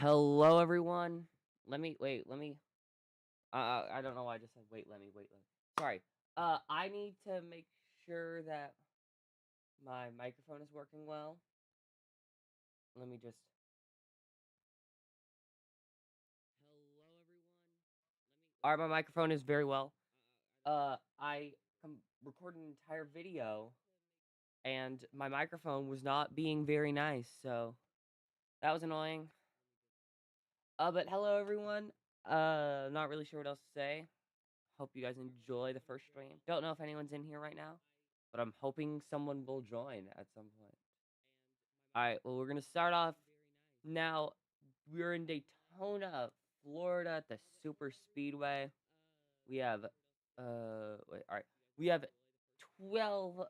Hello, everyone. Let me. I don't know why I just said wait. Sorry. I need to make sure that my microphone is working well. Let me just. All right, my microphone is very well. I recorded an entire video, and my microphone was not being very nice, so that was annoying. But hello, everyone. Not really sure what else to say. Hope you guys enjoy the first stream. Don't know if anyone's in here right now, but I'm hoping someone will join at some point. All right, well, we're going to start off now. We're in Daytona, Florida at the Super Speedway. We have, all right. We have 12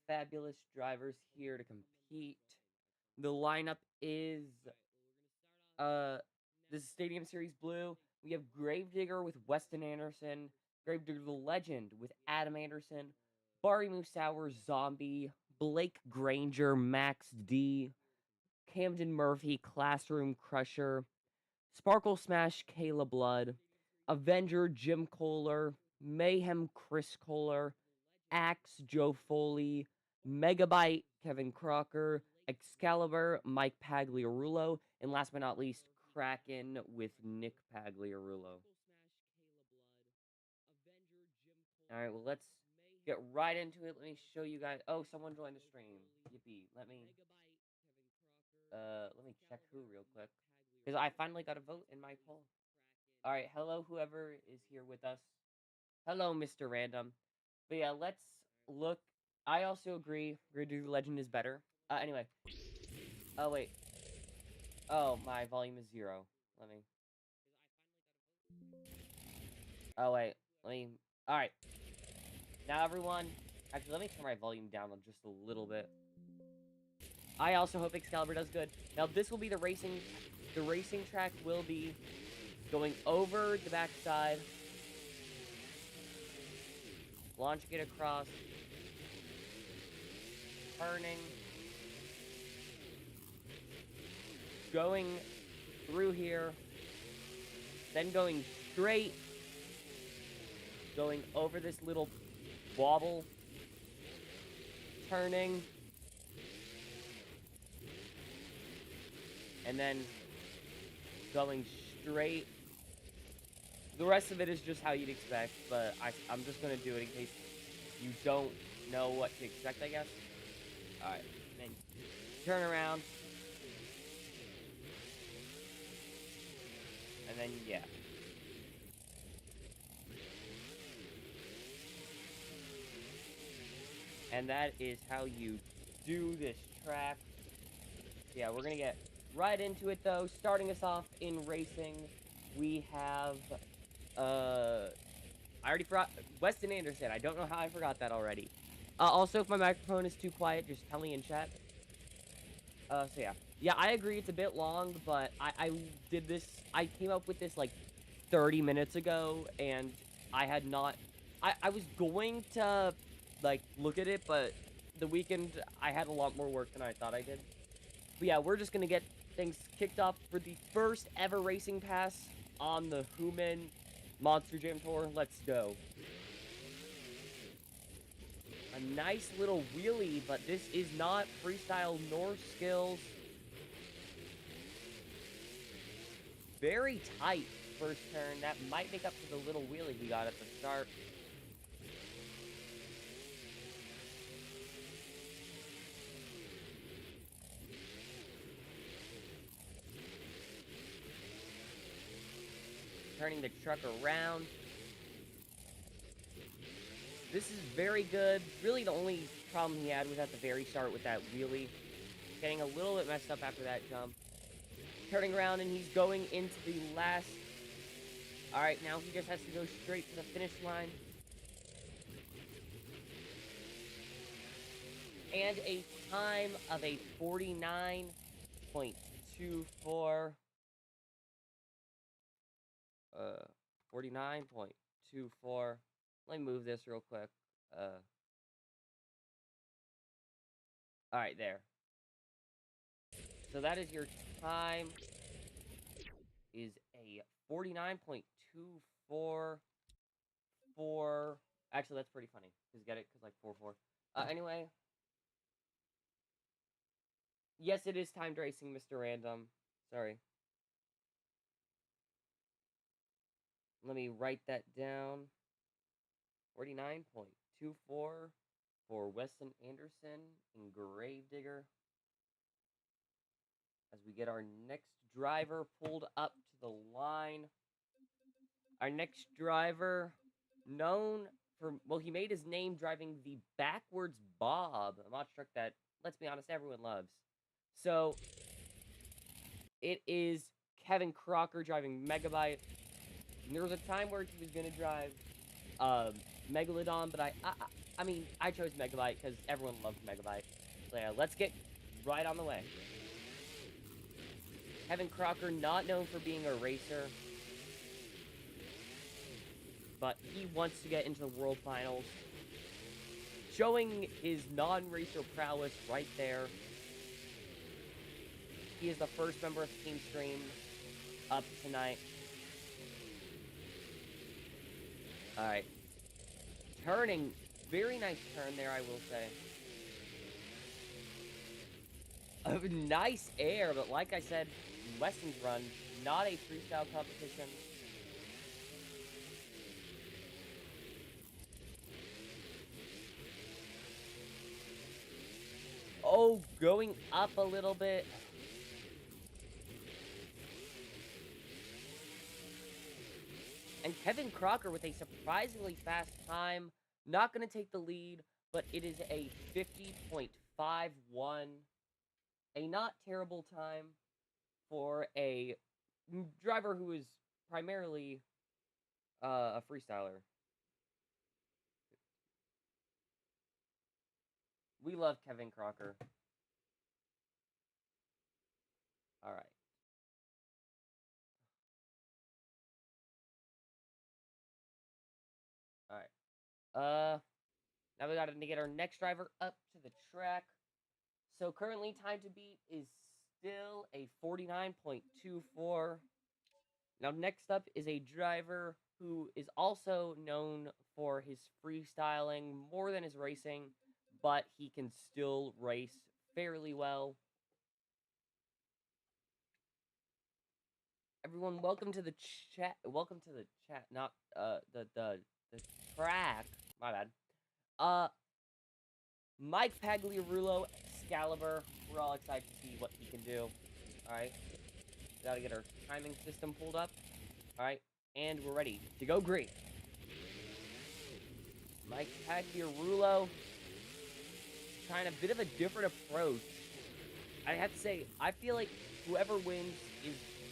fabulous drivers here to compete. The lineup is, uh, this is Stadium Series Blue. We have Gravedigger with Weston Anderson, Gravedigger the Legend with Adam Anderson, Barry Musauer, Zombie, Blake Granger, Max D, Camden Murphy, Classroom Crusher, Sparkle Smash, Kayla Blood, Avenger, Jim Kohler, Mayhem, Chris Kohler, Axe, Joe Foley, Megabyte, Kevin Crocker, Excalibur, Mike Pagliarulo, and last but not least, Kraken with Nick Pagliarulo. All right, well, let's get right into it. Let me show you guys. Oh, someone joined the stream. Yippee. Let me check who real quick. Because I finally got a vote in my poll. All right, hello, whoever is here with us. Hello, Mr. Random. But yeah, let's look. I also agree. Grid Legend is better. Anyway. Oh, wait. Oh, my volume is 0. Let me. Oh, wait. Let me. All right. Now, everyone. Actually, let me turn my volume down just a little bit. I also hope Excalibur does good. Now, this will be the racing. The racing track will be going over the backside, launching it across, turning, going through here, then going straight, going over this little wobble, turning, and then going straight. The rest of it is just how you'd expect, but I'm just going to do it in case you don't know what to expect, I guess. Alright, then turn around. And then, yeah. And that is how you do this track. Yeah, we're going to get right into it, though. Starting us off in racing, we have, I already forgot, Weston Anderson. I don't know how I forgot that already. Also, if my microphone is too quiet, just tell me in chat. So yeah. Yeah, I agree it's a bit long, but I did this, I came up with this, like, 30 minutes ago, and I had not, I was going to, like, look at it, but the weekend, I had a lot more work than I thought I did. But yeah, we're just gonna get things kicked off for the first ever racing pass on the Hooman Monster Jam Tour. Let's go. A nice little wheelie, but this is not freestyle nor skills. Very tight first turn. That might make up for the little wheelie he got at the start. Turning the truck around. This is very good. Really, the only problem he had was at the very start with that wheelie. Getting a little bit messed up after that jump. Turning around, and he's going into the last. All right, now he just has to go straight to the finish line. And a time of a 49.24. 49.24. Let me move this real quick. All right, there. So that is your time. is a 49.244. Actually, that's pretty funny. Cause get it? Cause like 4-4. Anyway. Yes, it is timed racing, Mr. Random. Sorry. Let me write that down. 49.24 for Weston Anderson and Gravedigger. As we get our next driver pulled up to the line. Our next driver, known for, well, he made his name driving the backwards Bob, a mod truck that, let's be honest, everyone loves. So, it is Kevin Crocker driving Megabyte. And there was a time where he was going to drive Megalodon, but I mean, I chose Megabyte because everyone loves Megabyte. So yeah, let's get right on the way. Kevin Crocker, not known for being a racer, but he wants to get into the World Finals, showing his non-racer prowess right there. He is the first member of Team Stream up tonight. Alright. Turning. Very nice turn there, I will say. A nice air, but like I said, Weston's run, not a freestyle competition. Oh, going up a little bit. And Kevin Crocker with a surprisingly fast time. Not going to take the lead, but it is a 50.51. A not terrible time for a driver who is primarily a freestyler. We love Kevin Crocker. All right. All right. Now we got to get our next driver up to the track. So currently time to beat is still a 49.24. Now next up is a driver who is also known for his freestyling more than his racing, but he can still race fairly well. Everyone, welcome to the chat. Welcome to the chat, not the track. My bad. Mike Pagliarulo, Excalibur. We're all excited to see what he can do. All right, gotta get our timing system pulled up. All right, and we're ready to go green. Mike Pagliarulo trying a bit of a different approach. I have to say, I feel like whoever wins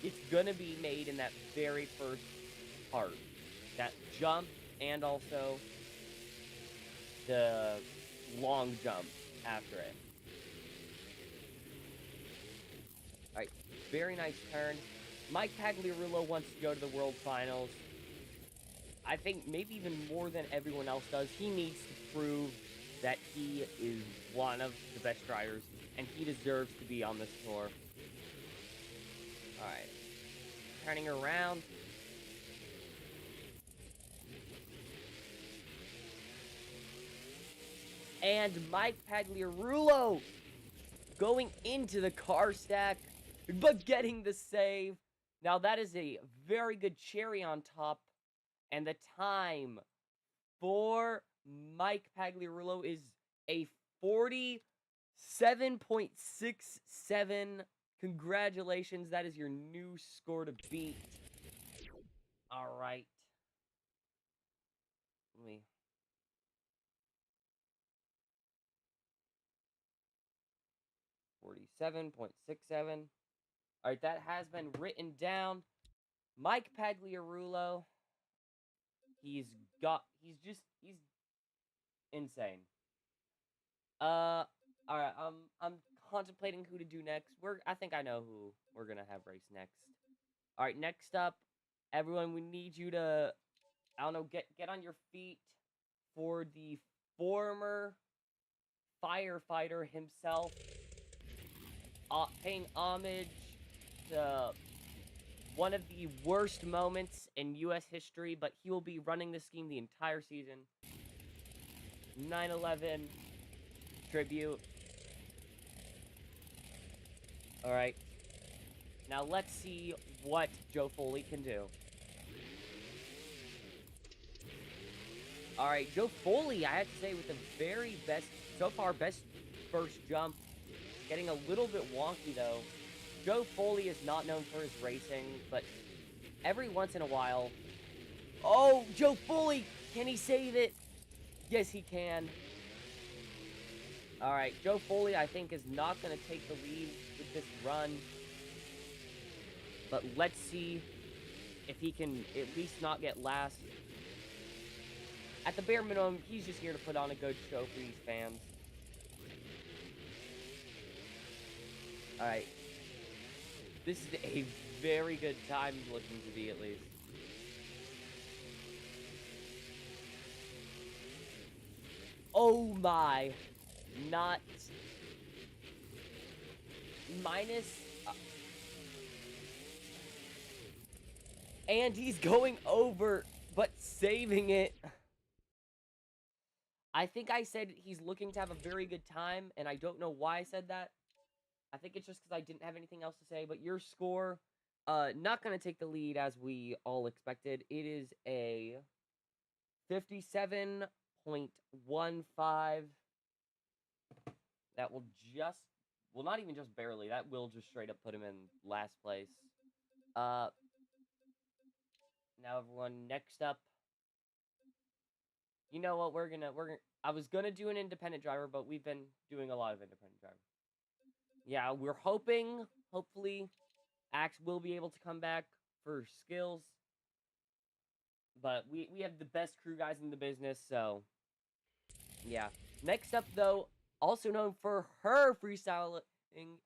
it's gonna be made in that very first part, that jump, and also the long jump after it. Alright, very nice turn. Mike Pagliarulo wants to go to the World Finals. I think maybe even more than everyone else does. He needs to prove that he is one of the best drivers, and he deserves to be on this tour. Alright. Turning around. And Mike Pagliarulo going into the car stack, but getting the save. Now that is a very good cherry on top. And the time for Mike Pagliarulo is a 47.67. Congratulations, that is your new score to beat. All right. Let me... 47.67. All right, that has been written down. Mike Pagliarulo. He's insane. All right. I'm contemplating who to do next. I think I know who we're gonna have race next. All right. Next up, everyone, we need you to, I don't know, get on your feet for the former firefighter himself, paying homage to one of the worst moments in U.S. history, but he will be running this scheme the entire season. 9/11 tribute. All right. Now let's see what Joe Foley can do. All right, Joe Foley, I have to say, with the very best, so far, best first jump. Getting a little bit wonky, though. Joe Foley is not known for his racing, but every once in a while... Oh, Joe Foley! Can he save it? Yes, he can. All right, Joe Foley, I think, is not going to take the lead with this run. But let's see if he can at least not get last. At the bare minimum, he's just here to put on a good show for these fans. Alright. This is a very good time looking to be, at least. Oh my. Not... Minus... and he's going over, but saving it. I think I said he's looking to have a very good time, and I don't know why I said that. I think it's just because I didn't have anything else to say, but your score, not going to take the lead as we all expected. It is a 57.15. That will just, well, not even just barely. That will just straight up put him in last place. Now, everyone, next up. You know what, I was gonna do an independent driver, but we've been doing a lot of independent drivers. Yeah, we're hopefully, Axe will be able to come back for skills. But we have the best crew guys in the business, so... yeah. Next up, though, also known for her freestyling,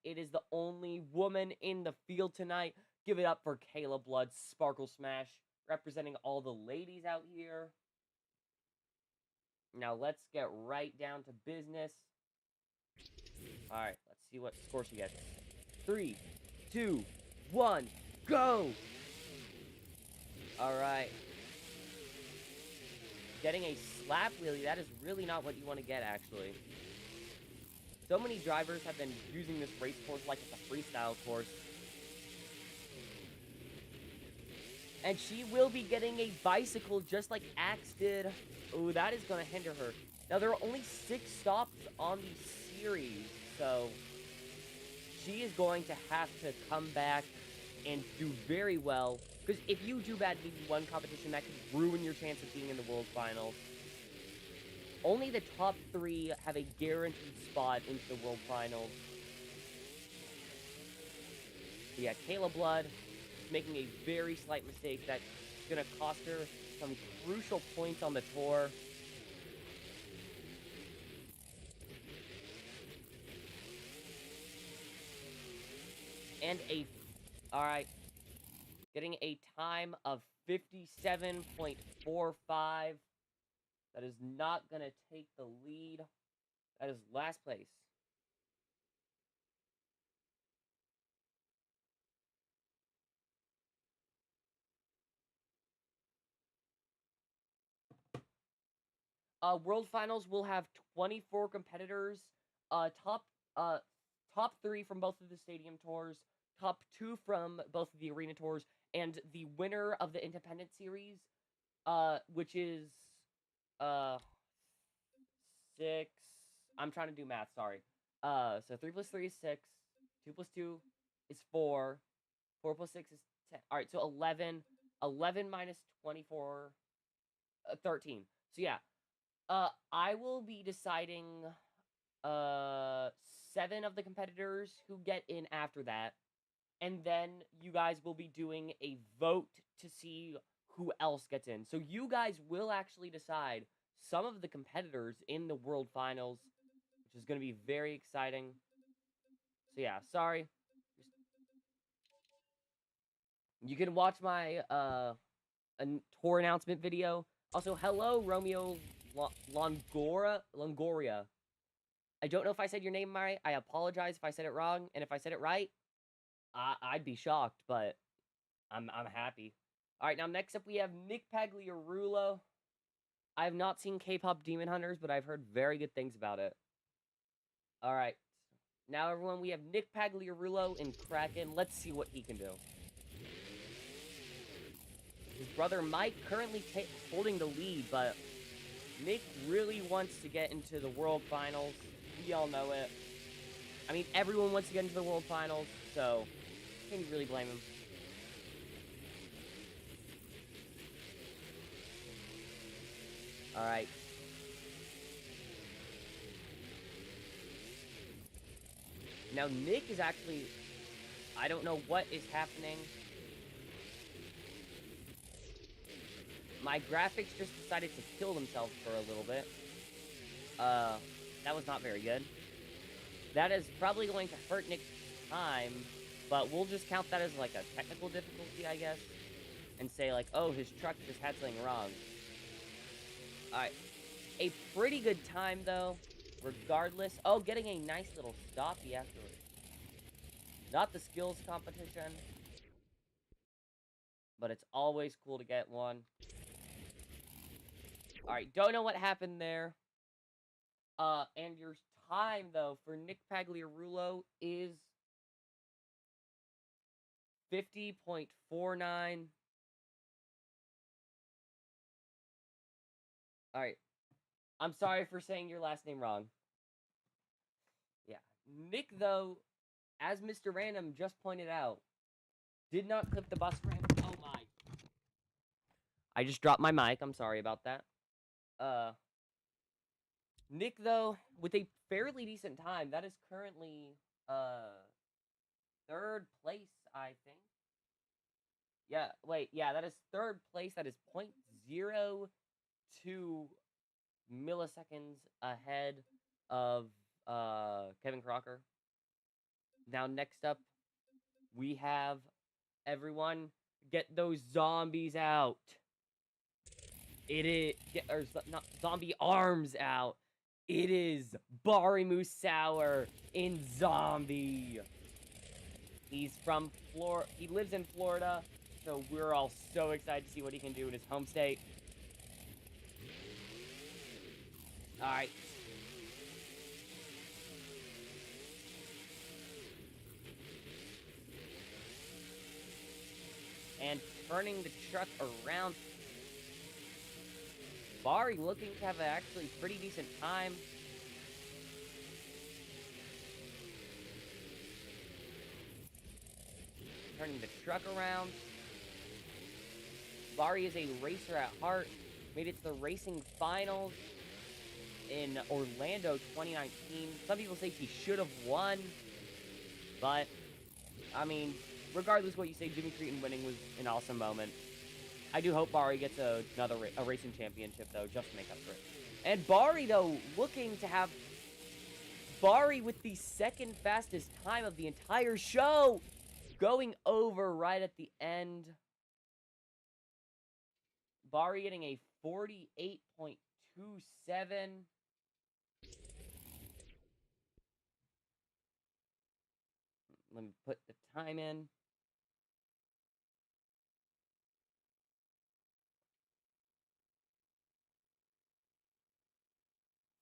it is the only woman in the field tonight. Give it up for Kayla Blood, Sparkle Smash, representing all the ladies out here. Now, let's get right down to business. Alright, let's see what score she gets. 3, 2, 1, go! Alright. Getting a slap wheelie, that is really not what you want to get, actually. So many drivers have been using this race course like it's a freestyle course. And she will be getting a bicycle just like Axe did. Ooh, that is going to hinder her. Now, there are only 6 stops on the series, so she is going to have to come back and do very well. Because if you do bad in one competition, that could ruin your chance of being in the World Finals. Only the top 3 have a guaranteed spot into the World Finals. Yeah, Kayla Blood is making a very slight mistake that's going to cost her some crucial points on the tour. And alright, getting a time of 57.45. That is not going to take the lead. That is last place. World Finals will have 24 competitors. Top 3 from both of the stadium tours, top 2 from both of the arena tours, and the winner of the independent series, which is 6. I'm trying to do math. Sorry. So 3 plus 3 is 6. 2 plus 2 is 4. 4 plus 6 is 10. All right. So 11. 11 minus 24. 13. So yeah. I will be deciding 7 of the competitors who get in after that. And then you guys will be doing a vote to see who else gets in. So you guys will actually decide some of the competitors in the World Finals, which is going to be very exciting. So yeah, sorry. You can watch my tour announcement video. Also, hello, Romeo Longoria. I don't know if I said your name right. I apologize if I said it wrong. And if I said it right, I'd be shocked, but I'm happy. All right, now next up we have Nick Pagliarulo. I have not seen K-pop Demon Hunters, but I've heard very good things about it. All right. Now, everyone, we have Nick Pagliarulo in Kraken. Let's see what he can do. His brother Mike currently holding the lead, but Nick really wants to get into the World Finals. We all know it. I mean, everyone wants to get into the World Finals, so can you really blame him? All right. Now, Nick is actually... I don't know what is happening. My graphics just decided to kill themselves for a little bit. That was not very good. That is probably going to hurt Nick's time, but we'll just count that as, like, a technical difficulty, I guess. And say, like, oh, his truck just had something wrong. Alright. A pretty good time, though. Regardless. Oh, getting a nice little stoppie afterwards. Not the skills competition. But it's always cool to get one. Alright, don't know what happened there. And your time, though, for Nick Pagliarulo is 50.49. Alright. I'm sorry for saying your last name wrong. Yeah. Nick, though, as Mr. Random just pointed out, did not clip the bus ramp. Oh my. I just dropped my mic. I'm sorry about that. Nick, though, with a fairly decent time, that is currently, third place, I think. Yeah, wait, yeah, that is third place. That is 0.02 milliseconds ahead of, Kevin Crocker. Now, next up, we have everyone get those zombies out. It is, not zombie arms out. It is Bari Musauer in Zombie. He's from Florida. He lives in Florida, so we're all so excited to see what he can do in his home state. All right. And turning the truck around. Bari looking to have an actually pretty decent time. Turning the truck around. Bari is a racer at heart. Made it to the racing finals in Orlando 2019. Some people say he should have won. But, I mean, regardless of what you say, Jimmy Cretin winning was an awesome moment. I do hope Bari gets another racing championship, though, just to make up for it. And Bari, though, looking to have... Bari with the second fastest time of the entire show! Going over right at the end. Bari getting a 48.27. Let me put the time in.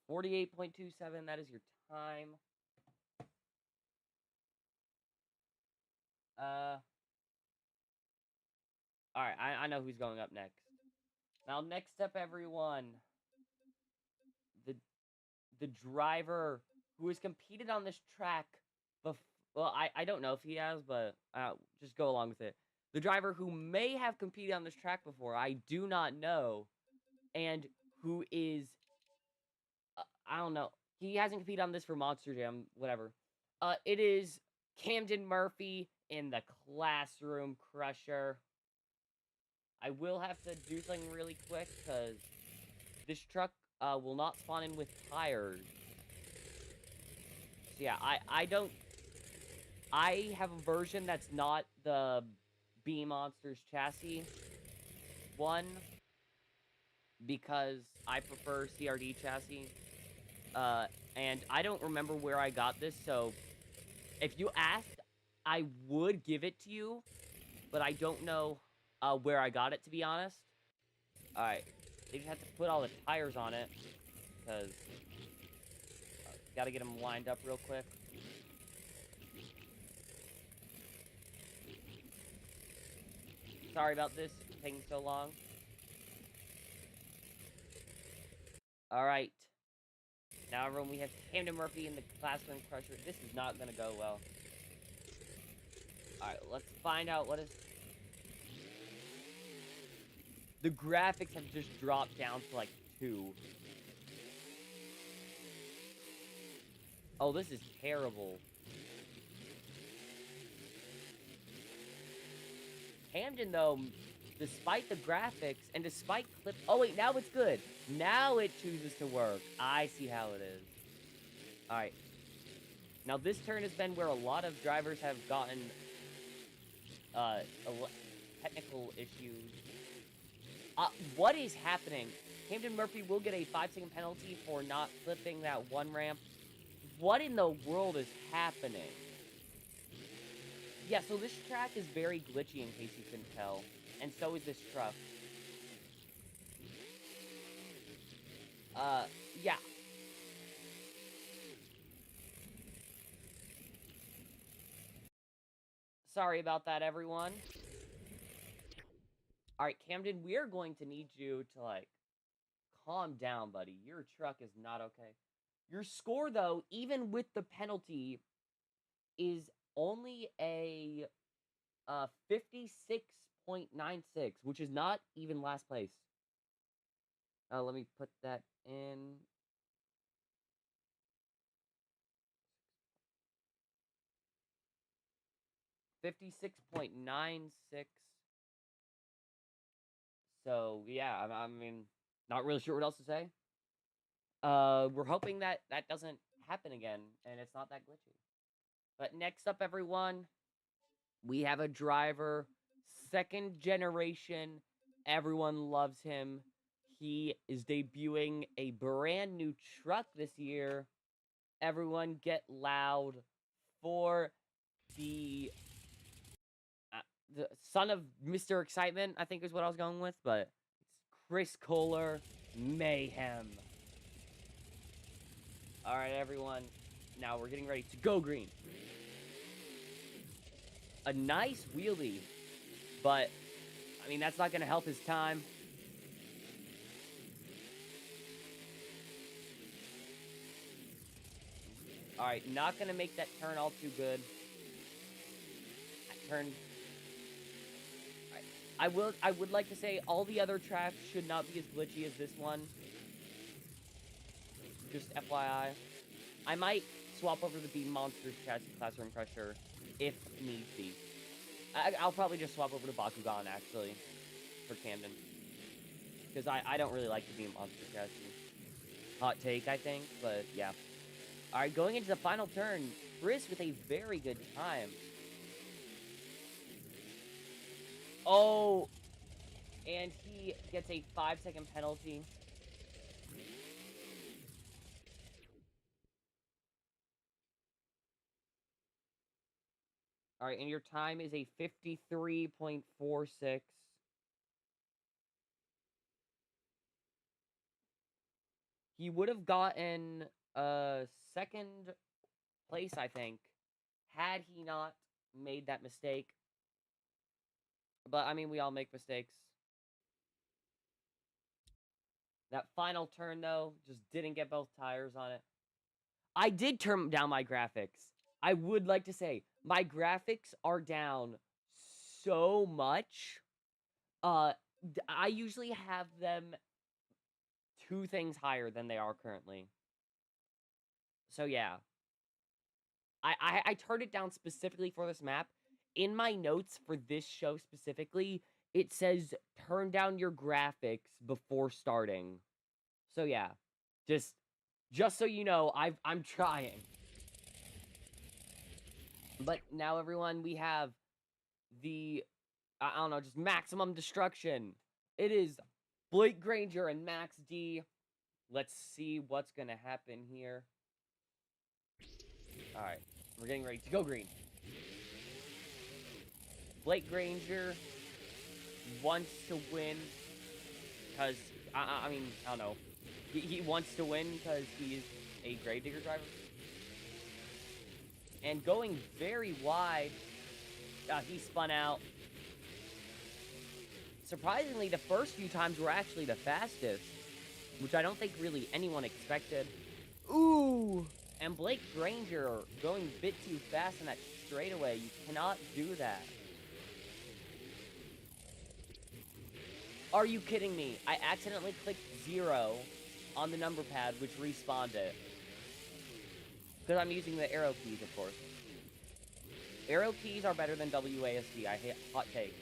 .27, that is your time. Alright, I know who's going up next. Now, next up, everyone. The driver who has competed on this track before. Well, I don't know if he has, but just go along with it. The driver who may have competed on this track before, I do not know. And who is... I don't know. He hasn't competed on this for Monster Jam, whatever. It is Camden Murphy in the Classroom Crusher. I will have to do something really quick, because this truck will not spawn in with tires. So yeah, I don't... I have a version that's not the Bee Monsters chassis one, because I prefer CRD chassis. And I don't remember where I got this, so if you asked, I would give it to you, but I don't know where I got it, to be honest. Alright, they just have to put all the tires on it, because gotta get them lined up real quick. Sorry about this taking so long. Alright. Now, everyone, we have Camden Murphy in the Classroom Crusher. This is not gonna go well. Alright, let's find out what is... The graphics have just dropped down to, like, 2. Oh, this is terrible. Camden, though, despite the graphics and despite clip... Oh, wait, now it's good. Now it chooses to work. I see how it is. Alright. Now, this turn has been where a lot of drivers have gotten technical issues. What is happening? Camden Murphy will get a 5-second penalty for not clipping that one ramp. What in the world is happening? Yeah, so this track is very glitchy, in case you couldn't tell. And so is this truck. Yeah. Sorry about that, everyone. Alright, Camden, we are going to need you to, like, calm down, buddy. Your truck is not okay. Your score, though, even with the penalty, is only a 56.96, which is not even last place. Let me put that in. $56.96. So, yeah, I mean, not really sure what else to say. We're hoping that that doesn't happen again, and it's not that glitchy. But next up, everyone, we have a driver, 2nd generation. Everyone loves him. He is debuting a brand new truck this year. Everyone get loud for the son of Mr. Excitement, I think is what I was going with, but it's Chris Kohler, Mayhem. Alright, everyone. Now we're getting ready to go green. A nice wheelie, but, I mean, that's not going to help his time. Alright, not going to make that turn all too good. That turn... I would like to say all the other tracks should not be as glitchy as this one. Just FYI. I might swap over to the Beam Monsters Chassis Classroom Crusher if need be. I'll probably just swap over to Bakugan, actually, for Camden. Because I don't really like the Beam Monster Chassis. Hot take, I think, but yeah. Alright, going into the final turn, Chris with a very good time. Oh, and he gets a 5-second penalty. Alright, and your time is a 53.46. He would have gotten 2nd place, I think, had he not made that mistake. But, I mean, we all make mistakes. That final turn, though, just didn't get both tires on it. I did turn down my graphics. I would like to say, my graphics are down so much. I usually have them 2 things higher than they are currently. So, yeah. I turned it down specifically for this map. In my notes for this show specifically, it says turn down your graphics before starting. So yeah, just so you know, I'm trying. But now, everyone, we have the I don't know, just maximum destruction. It is Blake Granger and Max D. Let's see what's gonna happen here. All right, we're getting ready to go green. Blake Granger wants to win because, I mean, I don't know. He wants to win because he's a Gravedigger driver. And going very wide, he spun out. Surprisingly, the first few times were actually the fastest, which I don't think really anyone expected. Ooh! And Blake Granger going a bit too fast in that straightaway. You cannot do that. Are you kidding me? I accidentally clicked 0 on the number pad, which respawned it. Because I'm using the arrow keys, of course. Arrow keys are better than WASD. I hate hot take.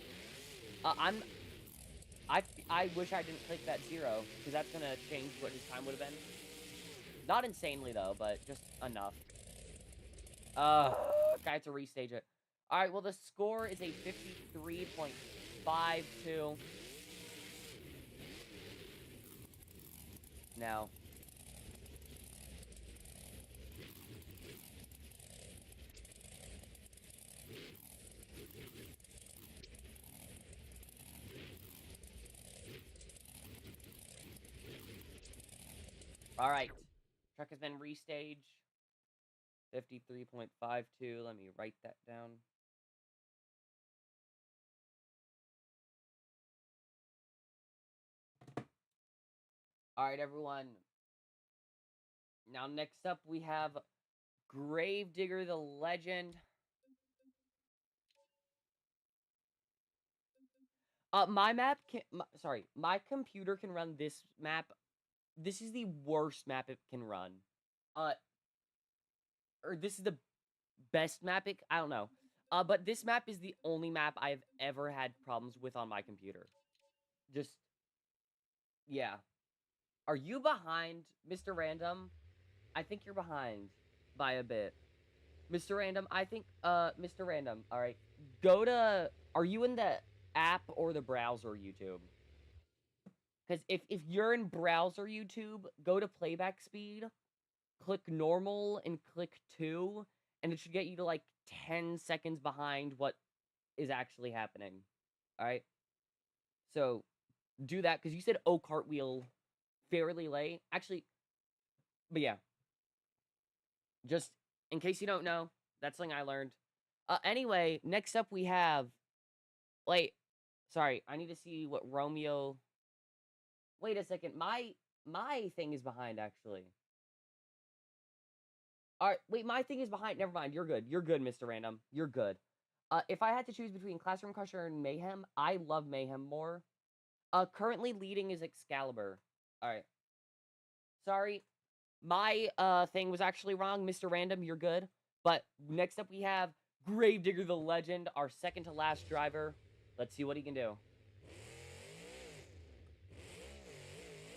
I wish I didn't click that 0, because that's gonna change what his time would have been. Not insanely though, but just enough. I have to restage it. All right, well the score is a 53.52. Now. All right. Truck has been restaged. 53.52. Let me write that down. All right, everyone. Now, next up, we have Gravedigger the Legend. My map can... my computer can run this map. This is the worst map it can run. Or this is the best map it... I don't know. But this map is the only map I've ever had problems with on my computer. Just... yeah. Are you behind, Mr. Random? I think you're behind by a bit. Mr. Random, I think, Mr. Random, alright. Go to... Are you in the app or the browser YouTube? Because if you're in browser YouTube, go to playback speed, click normal, and click 2, and it should get you to, like, 10 seconds behind what is actually happening. Alright? So, do that, because you said, oh, cartwheel fairly late. Actually, but yeah. Just in case you don't know, that's something I learned. Anyway, next up we have... Wait, sorry, I need to see what Romeo... Wait a second, my thing is behind, actually. Alright, wait, my thing is behind. Never mind, you're good. You're good, Mr. Random. You're good. If I had to choose between Classroom Crusher and Mayhem, I love Mayhem more. Currently leading is Excalibur. Alright. Sorry, my, thing was actually wrong, Mr. Random, you're good. But next up we have Gravedigger the Legend, our second to last driver. Let's see what he can do.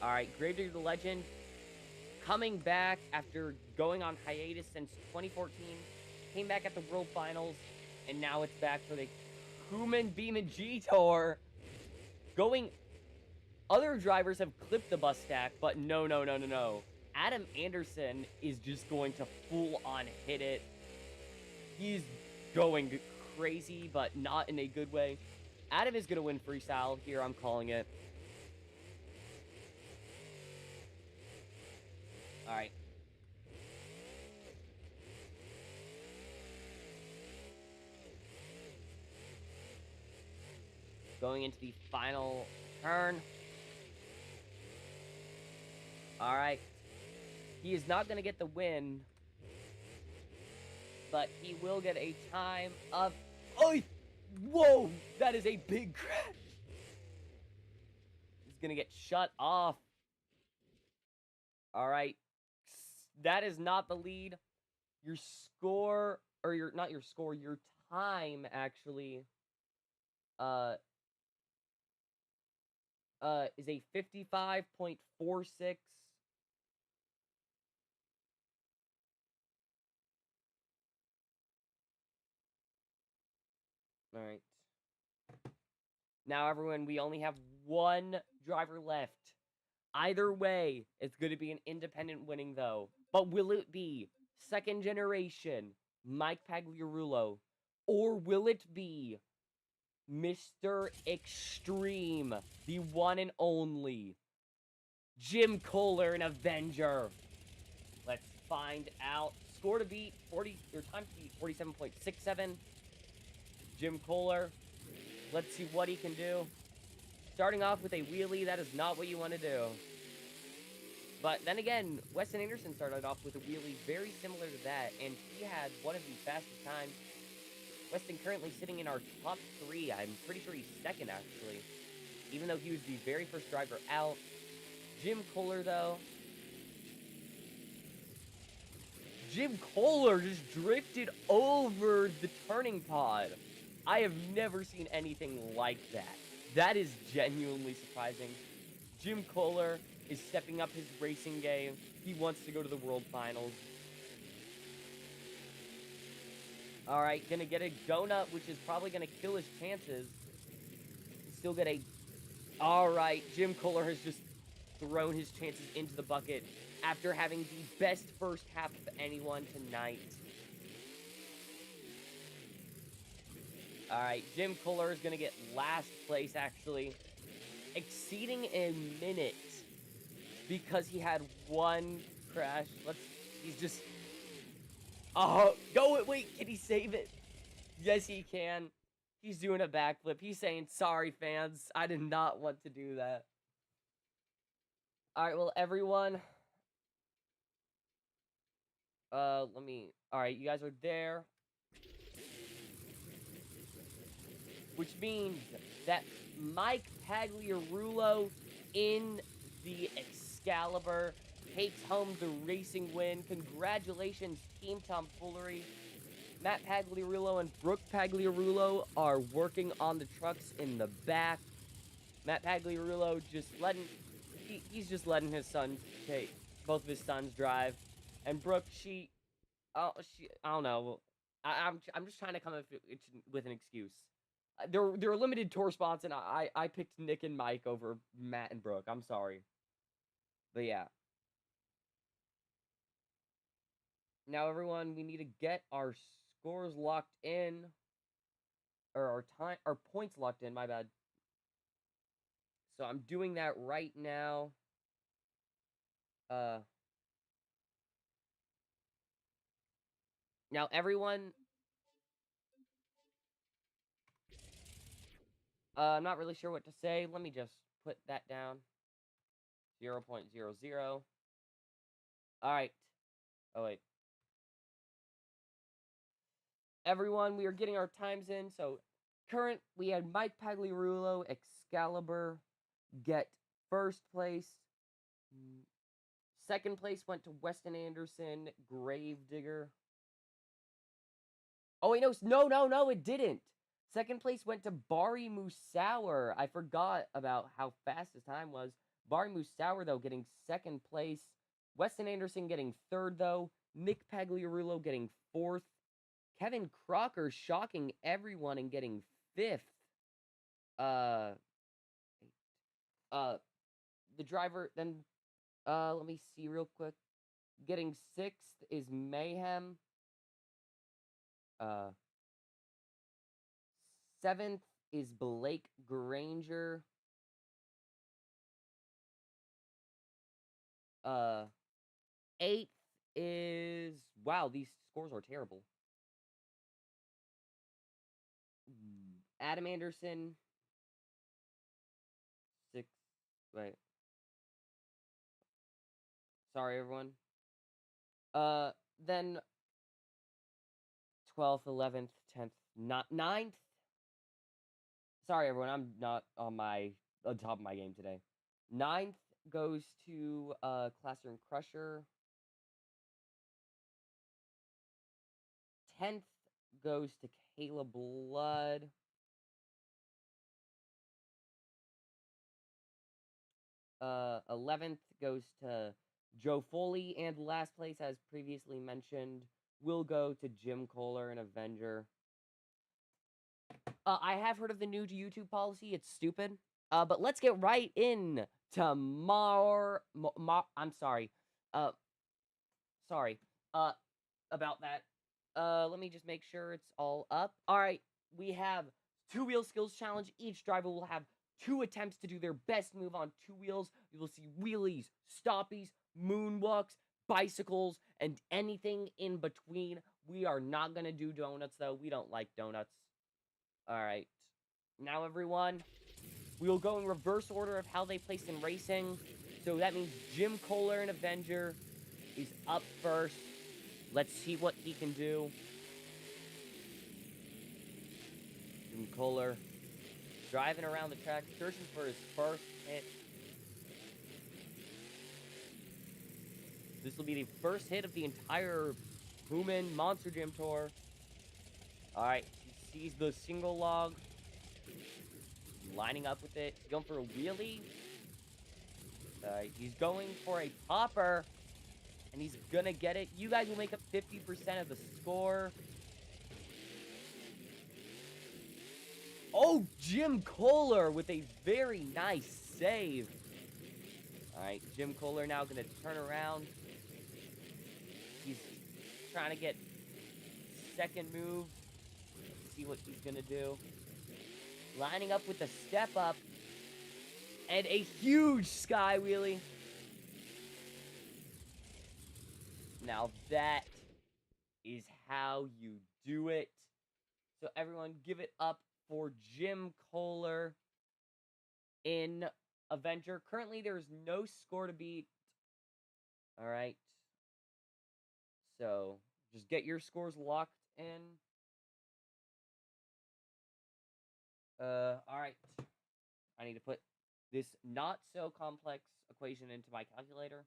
Alright, Gravedigger the Legend, coming back after going on hiatus since 2014, came back at the World Finals, and now it's back for the Hooman Beeman G Tour. Going... Other drivers have clipped the bus stack, but no. Adam Anderson is just going to full-on hit it. He's going crazy, but not in a good way. Adam is going to win freestyle. Here, I'm calling it. Alright. Going into the final turn. Alright. He is not going to get the win, but he will get a time of... Oh! Whoa! That is a big crash! He's going to get shut off. Alright. That is not the lead. Your score... Or your... Not your score. Your time, actually... is a 55.46. Alright. Now, everyone, we only have one driver left. Either way, it's going to be an independent winning, though. But will it be second generation Mike Pagliarulo? Or will it be Mr. Extreme, the one and only Jim Kohler, an Avenger. Let's find out. Score to beat 40 or time to beat 47.67. Jim Kohler. Let's see what he can do. Starting off with a wheelie, that is not what you want to do. But then again, Weston Anderson started off with a wheelie very similar to that, and he had one of the fastest times. Weston currently sitting in our top 3. I'm pretty sure he's second, actually. Even though he was the very first driver out. Jim Kohler, though. Jim Kohler just drifted over the turning pod. I have never seen anything like that. That is genuinely surprising. Jim Kohler is stepping up his racing game. He wants to go to the World Finals. Alright, gonna get a donut, which is probably gonna kill his chances. Still get a... Alright, Jim Kohler has just thrown his chances into the bucket after having the best first half of anyone tonight. Alright, Jim Kohler is gonna get last place, actually. Exceeding a minute because he had one crash. He's just... Oh, go, wait, can he save it? Yes, he can. He's doing a backflip. He's saying, sorry, fans. I did not want to do that. Alright, well, everyone. Alright, you guys are there. Which means that Mike Pagliarulo in the Excalibur takes home the racing win. Congratulations, Team Tomfoolery. Matt Pagliarulo and Brooke Pagliarulo are working on the trucks in the back. Matt Pagliarulo just he's just letting his son both of his sons drive. And Brooke, I don't know. I'm just trying to come up with an excuse. There are limited tour spots, and I picked Nick and Mike over Matt and Brooke. I'm sorry. But yeah. Now, everyone, we need to get our scores locked in. Or our points locked in, my bad. So I'm doing that right now. Now, everyone... I'm not really sure what to say. Let me just put that down. 0.00. Alright. Oh, wait. Everyone, we are getting our times in. So, we had Mike Pagliarulo, Excalibur, get first place. Second place went to Weston Anderson, Gravedigger. Oh, wait, no, it didn't. Second place went to Bari Musauer. I forgot about how fast his time was. Bari Musauer, though, getting second place. Weston Anderson getting third, though. Nick Pagliarulo getting fourth. Kevin Crocker shocking everyone and getting fifth. The driver, then, let me see real quick. Getting sixth is Mayhem. Seventh is Blake Granger. Eighth is... Wow, these scores are terrible. Adam Anderson. Sixth. Wait. Sorry, everyone. Then 12th, 11th, 10th, 9th. Sorry, everyone. I'm not on top of my game today. 9th goes to Classroom Crusher. 10th goes to Kayla Blood. 11th goes to Joe Foley, and last place, as previously mentioned, will go to Jim Kohler, an Avenger. I have heard of the new YouTube policy. It's stupid. But let's get right in to I'm sorry. Sorry. About that. Let me just make sure it's all up. All right. We have Two-wheel skills challenge. Each driver will have 2 attempts to do their best move on 2 wheels. You will see wheelies, stoppies, moonwalks, bicycles, and anything in between. We are not going to do donuts, though. We don't like donuts. All right. Now, everyone, we will go in reverse order of how they place in racing. So that means Jim Kohler, an Avenger, is up first. Let's see what he can do. Jim Kohler driving around the track, searching for his first hit. This will be the first hit of the entire Hooman Monster Jam Tour. Alright, he sees the single log. Lining up with it. He's going for a wheelie. He's going for a popper. And he's gonna get it. You guys will make up 50% of the score. Oh, Jim Kohler with a very nice save. Alright, Jim Kohler now gonna turn around. He's trying to get second move. See what he's gonna do. Lining up with the step up. And a huge sky wheelie. Now that is how you do it. So everyone give it up for Jim Kohler in Avenger. Currently there's no score to beat. Alright. So just get your scores locked in. Alright. I need to put this not so complex equation into my calculator.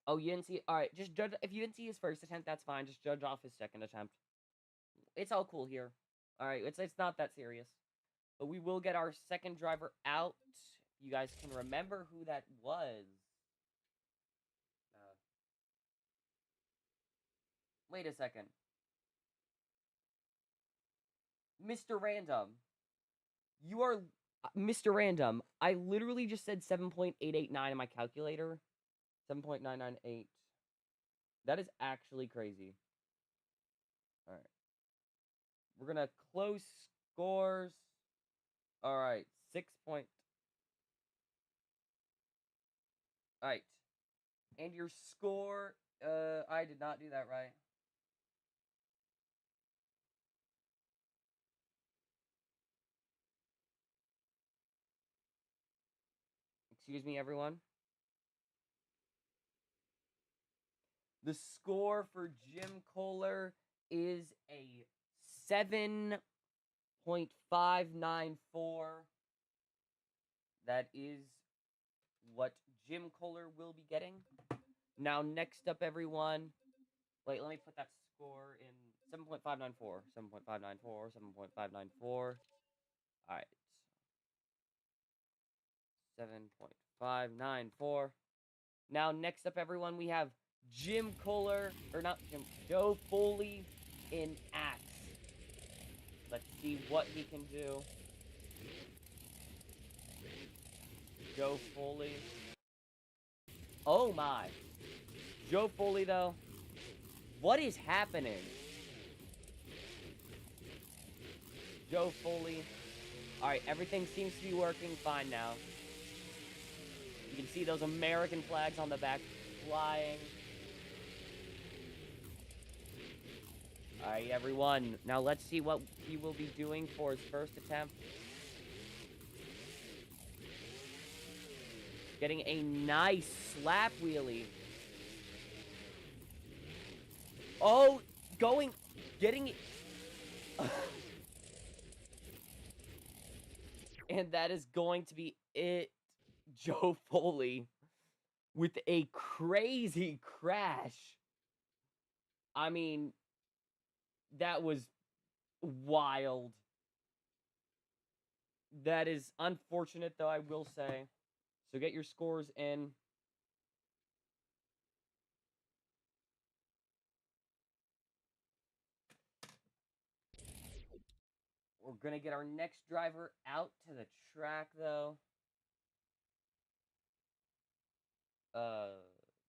Oh, you didn't see it? Alright, just judge. If you didn't see his first attempt, that's fine. Just judge off his second attempt. It's all cool here. Alright, it's not that serious. But we will get our second driver out. You guys can remember who that was. Wait a second. Mr. Random. You are... Mr. Random, I literally just said 7.889 in my calculator. 7.998. That is actually crazy. Alright. We're gonna close scores. Alright, 6 point. Alright. And your score, I did not do that right. Excuse me, everyone. The score for Jim Kohler is a 7.594. That is what Jim Kohler will be getting. Now, next up, everyone. Wait, let me put that score in 7.594. 7.594. 7.594. All right. 7.594. Now, next up, everyone, we have Jim Kohler, or not Jim, Joe Foley in Axe. Let's see what he can do. Joe Foley. Oh my. Joe Foley, though. What is happening? Joe Foley. Alright, everything seems to be working fine now. You can see those American flags on the back flying. Alright, everyone. Now let's see what he will be doing for his first attempt. Getting a nice slap wheelie. Oh, getting it. And that is going to be it. Joe Foley with a crazy crash. I mean, that was wild. That is unfortunate, though, I will say. So get your scores in. We're going to get our next driver out to the track, though.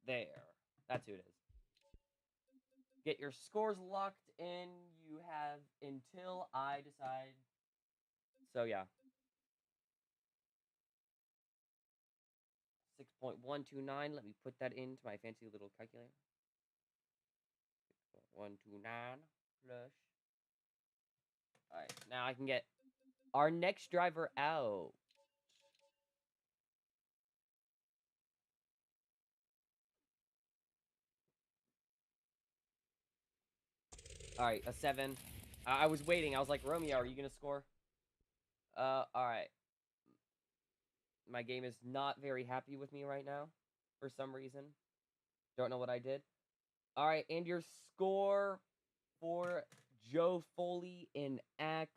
There. That's who it is. Get your scores locked in. You have until I decide. So, yeah. 6.129. Let me put that into my fancy little calculator. 6.129 plus. Alright, now I can get our next driver out. Alright, a 7. I was waiting. I was like, Romeo, are you going to score? Alright. My game is not very happy with me right now. For some reason. Don't know what I did. Alright, and your score for Joe Foley in Axe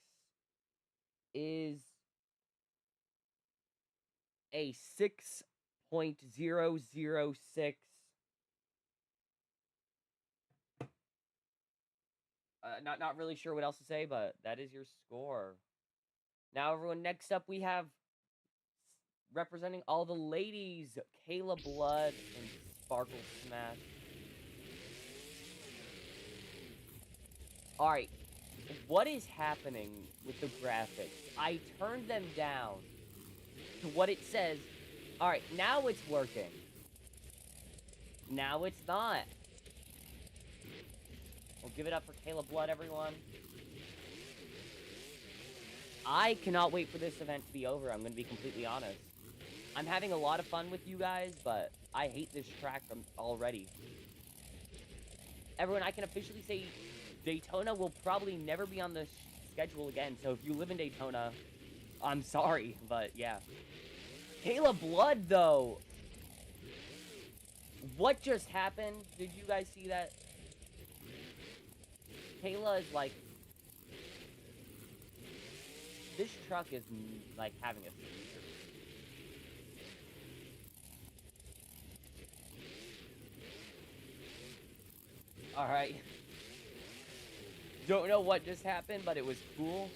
is a 6.006. Not really sure what else to say, but that is your score. Now, everyone, next up we have representing all the ladies, Kayla Blood and Sparkle Smash. Alright, what is happening with the graphics? I turned them down to what it says. Alright, now it's working. Now it's not. We'll give it up for Kayla Blood, everyone. I cannot wait for this event to be over, I'm going to be completely honest. I'm having a lot of fun with you guys, but I hate this track already. Everyone, I can officially say Daytona will probably never be on the schedule again, so if you live in Daytona, I'm sorry, but yeah. Kayla Blood, though. What just happened? Did you guys see that? Kayla is like... This truck is, like, having a seizure. Alright. Don't know what just happened, but it was cool.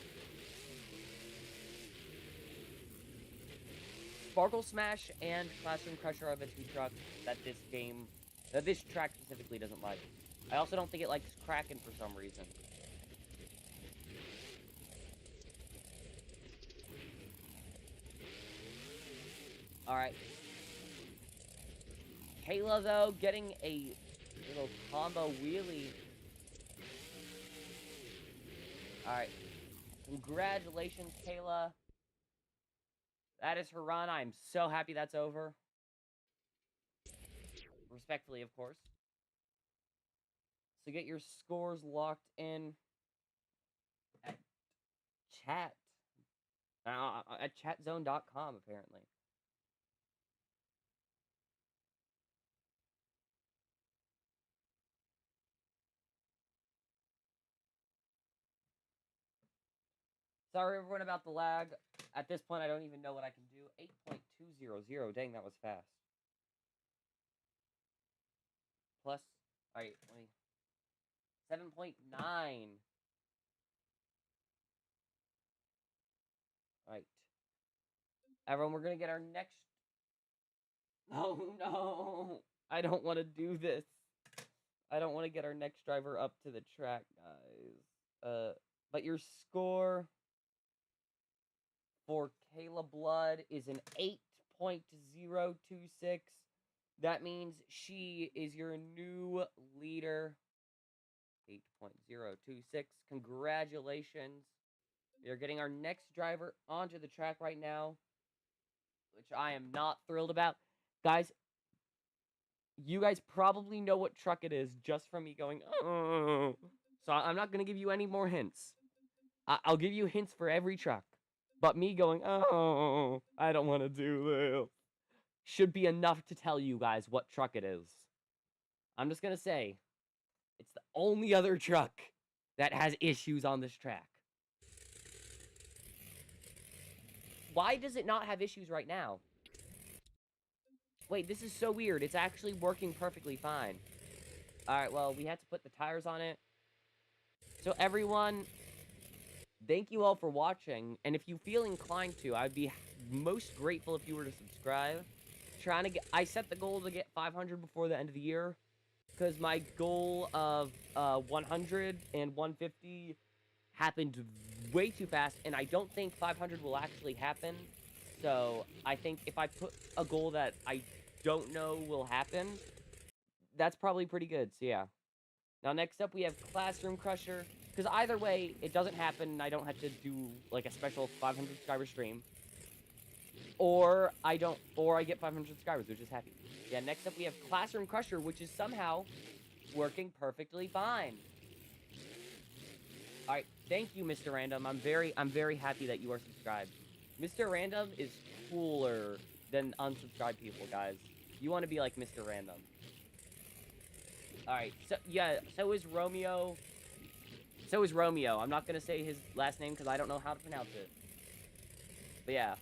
Sparkle Smash and Classroom Crusher are the two trucks that this track specifically doesn't like. I also don't think it likes Kraken for some reason. Alright. Kayla, though, getting a little combo wheelie. Alright. Congratulations, Kayla. That is her run. I'm so happy that's over. Respectfully, of course. So get your scores locked in at chat. At chatzone.com, apparently. Sorry, everyone, about the lag. At this point, I don't even know what I can do. 8.200. Dang, that was fast. Plus, alright, 7.9. Alright. Everyone, we're gonna get our next... Oh, no! I don't want to do this. I don't want to get our next driver up to the track, guys. But your score for Kayla Blood is an 8.026. That means she is your new leader. 8.026. Congratulations. We are getting our next driver onto the track right now, which I am not thrilled about. Guys, you guys probably know what truck it is just from me going, oh. So I'm not going to give you any more hints. I'll give you hints for every truck. But me going, oh, I don't want to do this, should be enough to tell you guys what truck it is. I'm just going to say, it's the only other truck that has issues on this track. Why does it not have issues right now? Wait, this is so weird. It's actually working perfectly fine. Alright, well, we had to put the tires on it. So, everyone, thank you all for watching. And if you feel inclined to, I'd be most grateful if you were to subscribe. trying to get. I set the goal to get 500 before the end of the year, because my goal of 100 and 150 happened way too fast, and I don't think 500 will actually happen. So I think if I put a goal that I don't know will happen, that's probably pretty good. So yeah. Now next up we have Classroom Crusher, because either way it doesn't happen, and I don't have to do like a special 500 subscriber stream, or I get 500 subscribers, which is happy. Yeah. Next up we have Classroom Crusher, which is somehow working perfectly fine. All right, thank you, Mr. Random. I'm very happy that you are subscribed. Mr. Random is cooler than unsubscribed people, guys. You want to be like Mr. Random. All right, so yeah, so is Romeo. So is Romeo. I'm not gonna say his last name because I don't know how to pronounce it. But yeah,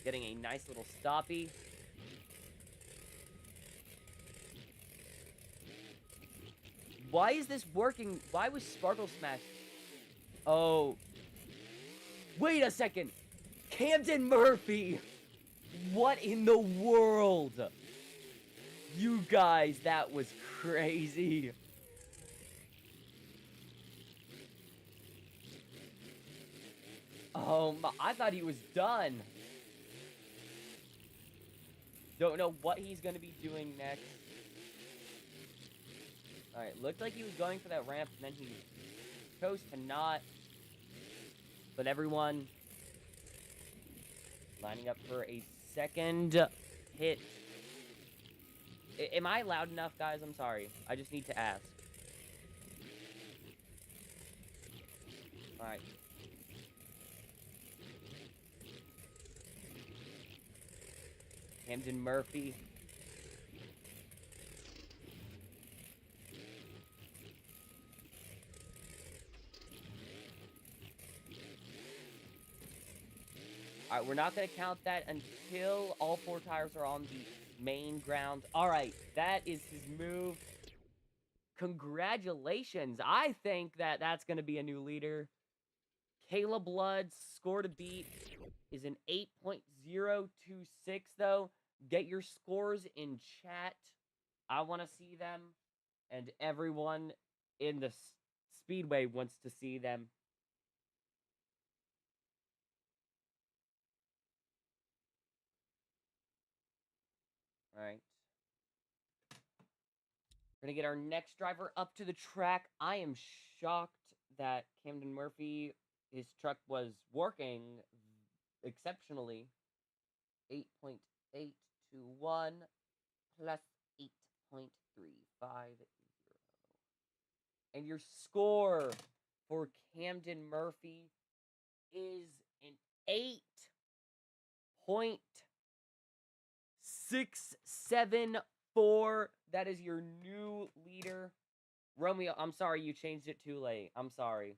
getting a nice little stoppie. Why is this working? Why was Sparkle Smash? Oh. Wait a second. Camden Murphy. What in the world? You guys, that was crazy. Oh, I thought he was done. Don't know what he's going to be doing next. Alright, looked like he was going for that ramp, and then he chose to not. But everyone lining up for a second hit. Am I loud enough, guys? I'm sorry. I just need to ask. Alright. Camden Murphy. Alright, we're not going to count that until all 4 tires are on the main ground. Alright, that is his move. Congratulations. I think that that's going to be a new leader. Caleb Blood's score to beat is an 8.026, though. Get your scores in chat. I want to see them. And everyone in the Speedway wants to see them. Alright. We're going to get our next driver up to the track. I am shocked that Camden Murphy, his truck was working exceptionally. 8.821 plus 8.350. And your score for Camden Murphy is an 8.674. That is your new leader. Romeo, I'm sorry you changed it too late. I'm sorry.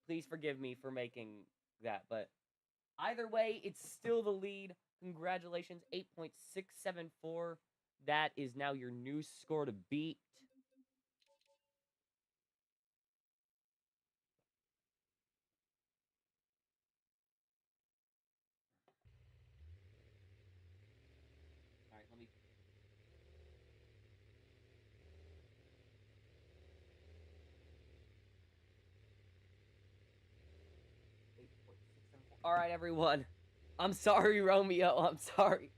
Please forgive me for making that, but either way, it's still the lead. Congratulations, 8.674. That is now your new score to beat. All right, let me. All right, everyone. I'm sorry, Romeo. I'm sorry.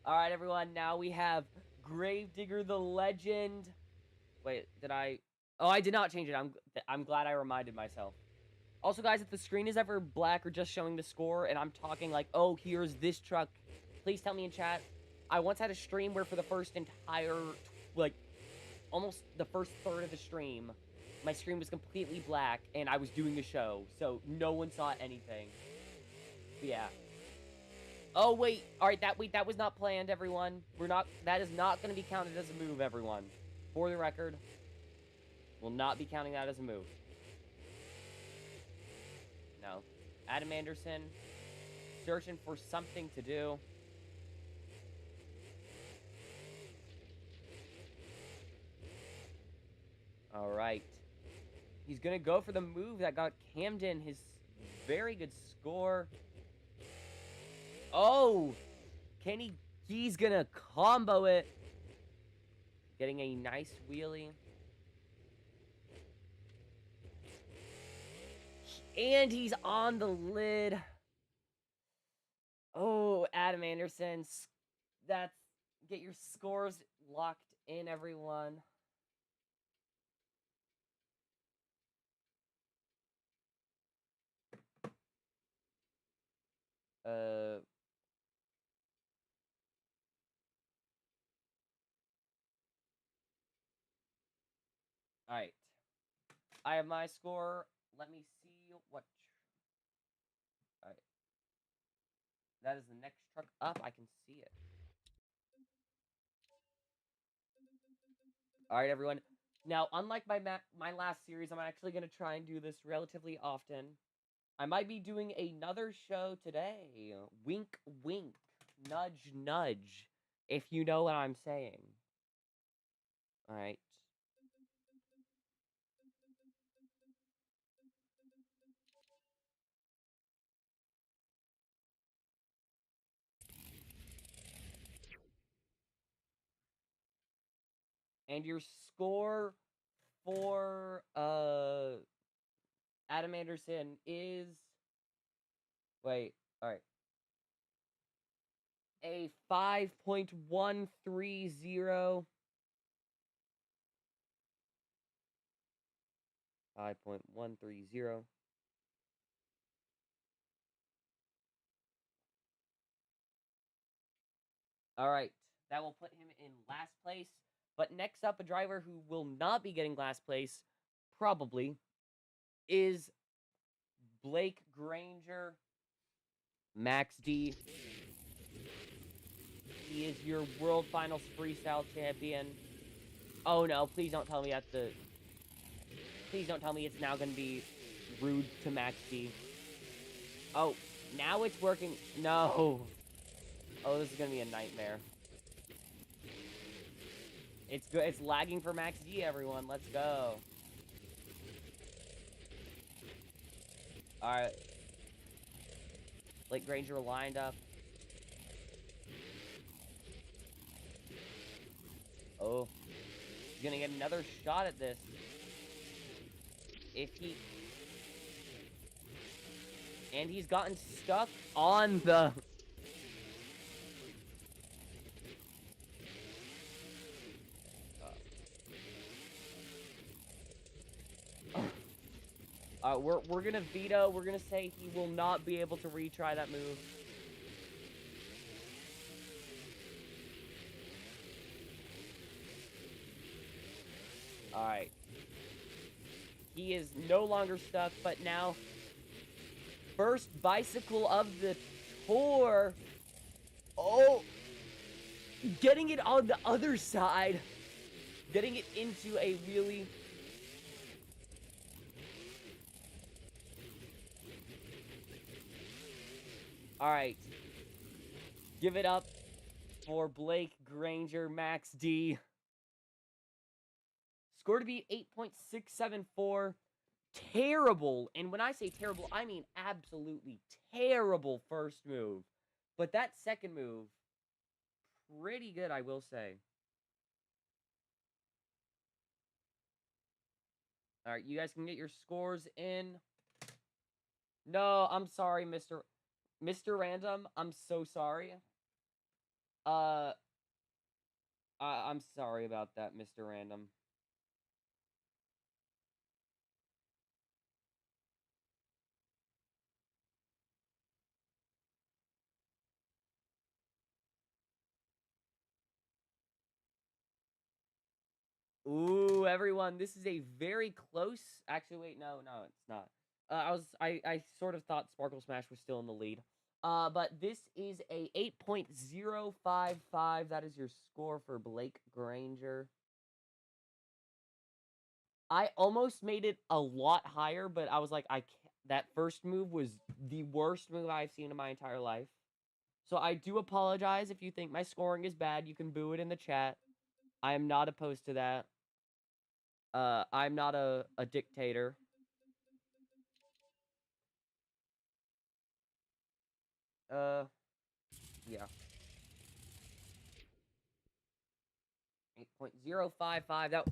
All right, everyone. Now we have Gravedigger the Legend. Wait, did I? Oh, I did not change it. I'm glad I reminded myself. Also, guys, if the screen is ever black or just showing the score, and I'm talking like, oh, here's this truck, please tell me in chat. I once had a stream where for the first entire, like, almost the first third of the stream, my screen was completely black, and I was doing a show, so no one saw anything. But yeah. Oh, wait. Alright, that was not planned, everyone. That is not going to be counted as a move, everyone. For the record, we'll not be counting that as a move. No. Adam Anderson, searching for something to do. Alright. He's going to go for the move that got Camden his very good score. Oh! Can he? He's gonna combo it. Getting a nice wheelie. And he's on the lid. Oh, Adam Anderson. That's... Get your scores locked in, everyone. Alright. I have my score. Let me see what... Alright. That is the next truck up. I can see it. Alright, everyone. Now, unlike my last series, I'm actually going to try and do this relatively often. I might be doing another show today. Wink, wink. Nudge, nudge. If you know what I'm saying. Alright. And your score for Adam Anderson is... Wait, alright. A 5.130. 5.130. Alright. That will put him in last place. But next up, a driver who will not be getting last place, probably, is Blake Granger. Max D. He is your World Finals Freestyle champion. Oh no, please don't tell me please don't tell me it's now gonna be rude to Max D. Oh, now it's working. No. Oh, this is gonna be a nightmare. It's good. It's lagging for Max D, everyone. Let's go. Alright. Blake Granger lined up. Oh. He's gonna get another shot at this. If he... And he's gotten stuck on the... We're gonna veto. We're gonna say he will not be able to retry that move. Alright. He is no longer stuck, but now... First bicycle of the tour. Oh! Getting it on the other side. Getting it into a really... Alright. Give it up for Blake Granger, Max D. Score to be 8.674. Terrible. And when I say terrible, I mean absolutely terrible first move. But that second move, pretty good, I will say. Alright, you guys can get your scores in. No, I'm sorry, Mr. Random. I'm so sorry. I'm sorry about that, Mr. Random. Ooh, everyone, this is a very close... Actually, wait, no, it's not. I sort of thought Sparkle Smash was still in the lead. But this is a 8.055. That is your score for Blake Granger. I almost made it a lot higher, but I was like, I can't. That first move was the worst move I've seen in my entire life. So I do apologize if you think my scoring is bad. You can boo it in the chat. I am not opposed to that. I'm not a dictator. Yeah. 8.055. That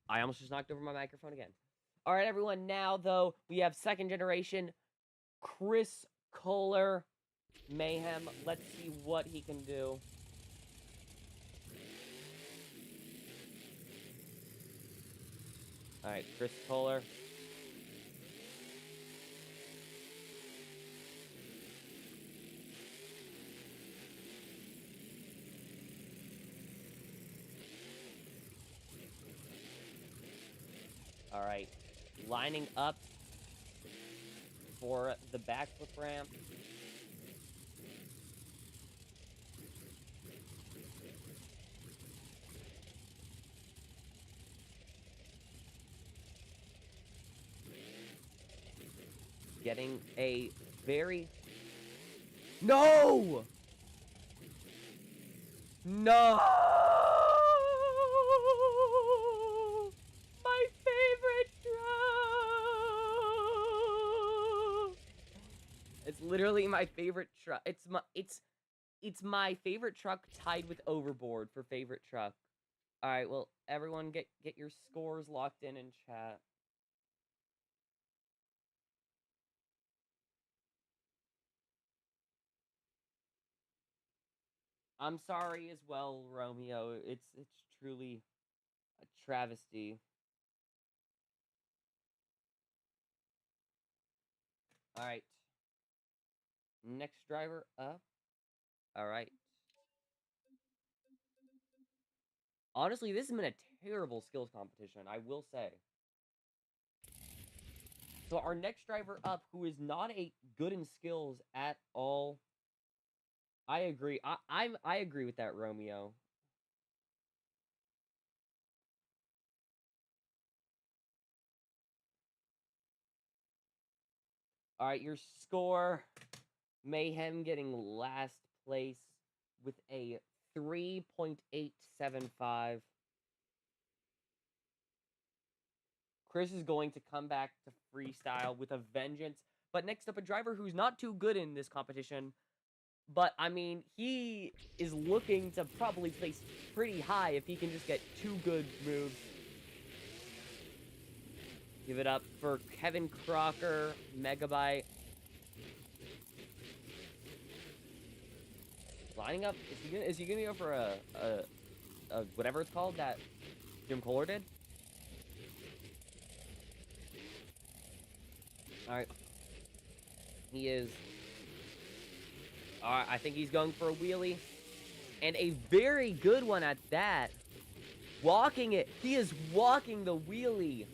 I almost just knocked over my microphone again. All right, everyone. Now, though, we have second generation Chris Kohler Mayhem. Let's see what he can do. All right, Chris Kohler. All right, lining up for the backflip ramp. Getting a very... No! No! My favorite truck! It's literally my favorite truck. It's my favorite truck tied with Overboard for favorite truck. All right, well, everyone get your scores locked in chat. I'm sorry as well, Romeo. It's truly a travesty. All right. Next driver up. All right. Honestly, this has been a terrible skills competition, I will say. So our next driver up, who is not a good in skills at all. I agree. I agree with that, Romeo. All right, your score, Mayhem getting last place with a 3.875. Chris is going to come back to freestyle with a vengeance. But next up, a driver who's not too good in this competition. But, I mean, he is looking to probably place pretty high if he can just get 2 good moves. Give it up for Kevin Crocker, Megabyte. Lining up, is he gonna go for a whatever it's called that Jim Kohler did? Alright. He is. Alright, I think he's going for a wheelie. And a very good one at that. Walking it. He is walking the wheelie.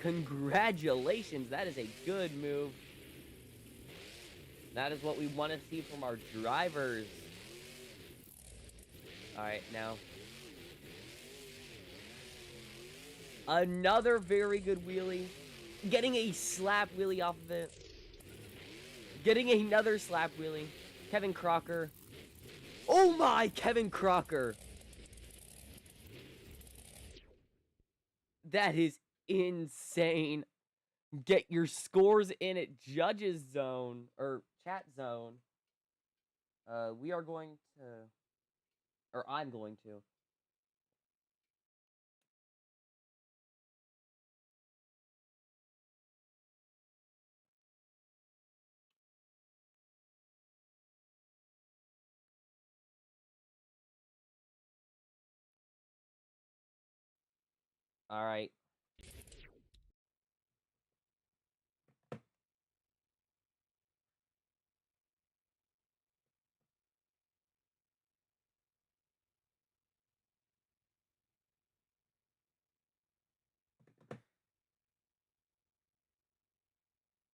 Congratulations. That is a good move. That is what we want to see from our drivers. Alright, now. Another very good wheelie. Getting a slap wheelie off of it. Getting another slap wheelie. Kevin Crocker. Oh my, Kevin Crocker. That is insane. Get your scores in at Judges Zone, or Chat Zone. We are going to, or I'm going to. All right.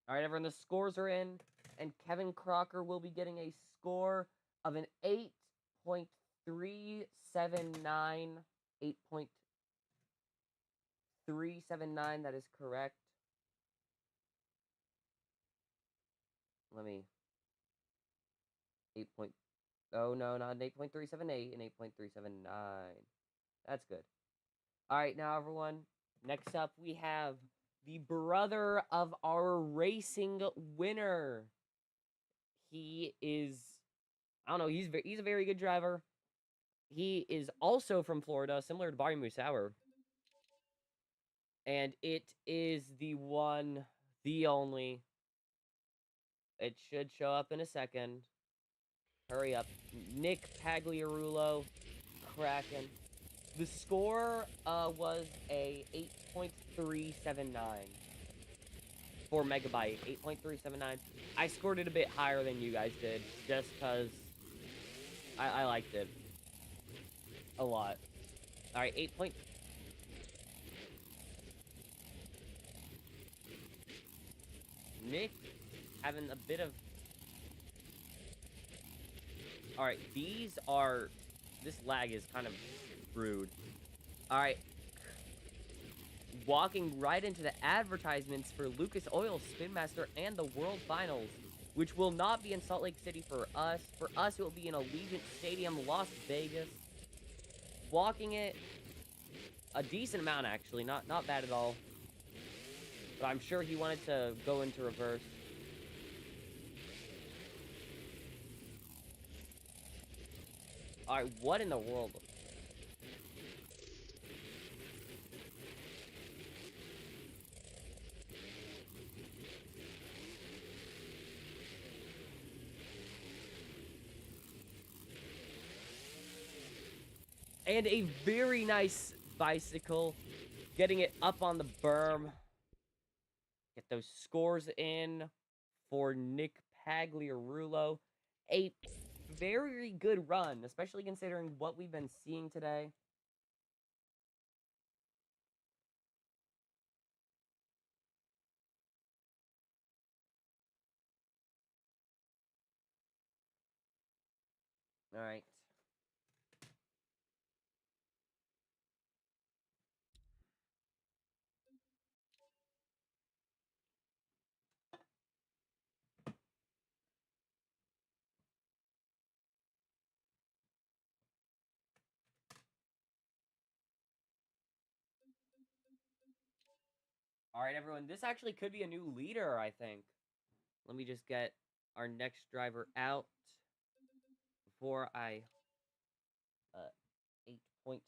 All right, everyone, the scores are in, and Kevin Crocker will be getting a score of an 8.379. 8.379, that is correct. Let me... 8. Oh, no, not an 8.378, an 8.379. That's good. All right, now, everyone, next up, we have the brother of our racing winner. He is, I don't know, he's a very good driver. He is also from Florida, similar to Barry Musauer. And it is the one, the only. It should show up in a second. Hurry up. Nick Pagliarulo, Kraken. The score was a 8.379 for megabyte. 8.379. I scored it a bit higher than you guys did, just because I liked it a lot. All right, 8. Nick having a bit of. All right, these are. This lag is kind of rude. All right. Walking right into the advertisements for Lucas Oil, Spin Master, and the World Finals, which will not be in Salt Lake City for us. For us, it will be in Allegiant Stadium, Las Vegas. Walking it a decent amount, actually. Not bad at all. But I'm sure he wanted to go into reverse. Alright, what in the world? And a very nice bicycle. Getting it up on the berm. Get those scores in for Nick Pagliarulo. A very good run, especially considering what we've been seeing today. All right. All right, everyone. This actually could be a new leader, I think. Let me just get our next driver out before I 8.68.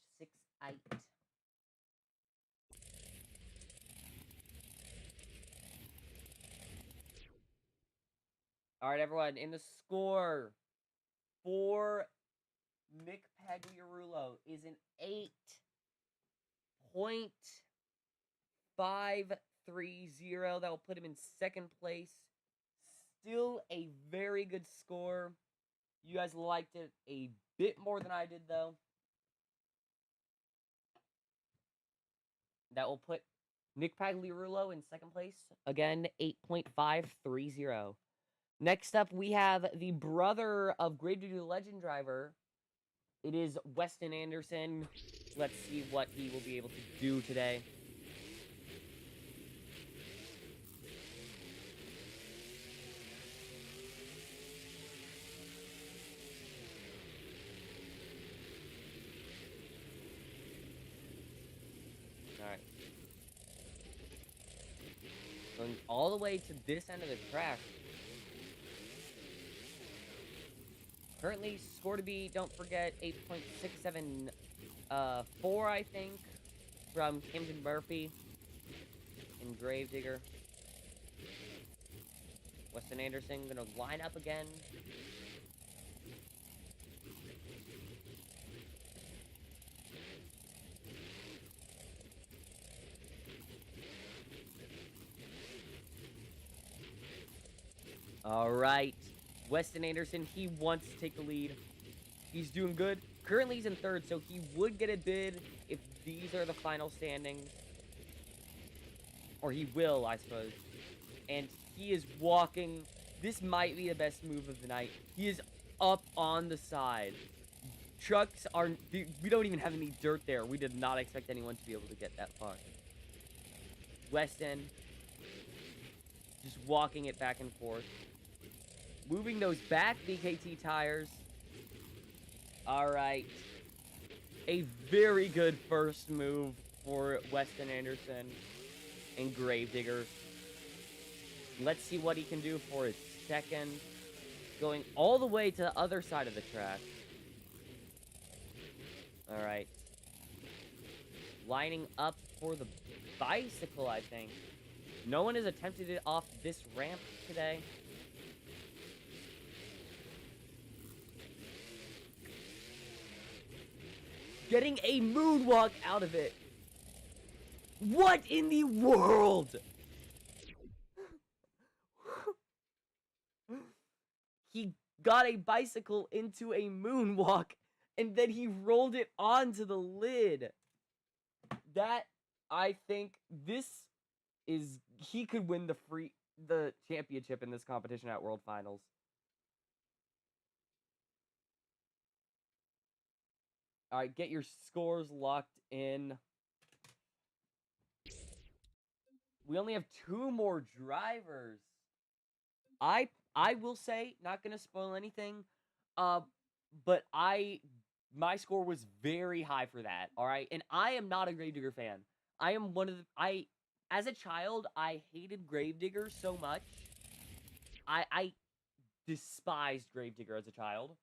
All right, everyone. In the score for Nick Pagliarulo is an 8.530. That will put him in second place. Still a very good score. You guys liked it a bit more than I did, though. That will put Nick Pagliarulo in second place. Again, 8.530. Next up, we have the brother of Grade 2 Legend Driver. It is Weston Anderson. Let's see what he will be able to do today. Alright. Going all the way to this end of the track. Currently, score to be, don't forget, 8.674, I think, from Camden Murphy and Gravedigger. Weston Anderson gonna line up again. All right. Weston Anderson, he wants to take the lead. He's doing good. Currently, he's in third, so he would get a bid if these are the final standings. Or he will, I suppose. And he is walking. This might be the best move of the night. He is up on the side. Trucks are... We don't even have any dirt there. We did not expect anyone to be able to get that far. Weston. Just walking it back and forth. Moving those back BKT tires. Alright. A very good first move for Weston Anderson and Gravedigger. Let's see what he can do for his second. Going all the way to the other side of the track. All right. Lining up for the bicycle, I think. No one has attempted it off this ramp today. Getting a moonwalk out of it. What in the world? He got a bicycle into a moonwalk, and then he rolled it onto the lid. That, I think, this is... He could win the championship in this competition at World Finals. Alright, get your scores locked in. We only have 2 more drivers. I will say, not gonna spoil anything, but my score was very high for that, alright? And I am not a Gravedigger fan. I am one of the... As a child, I hated Gravedigger so much. I despised Gravedigger as a child.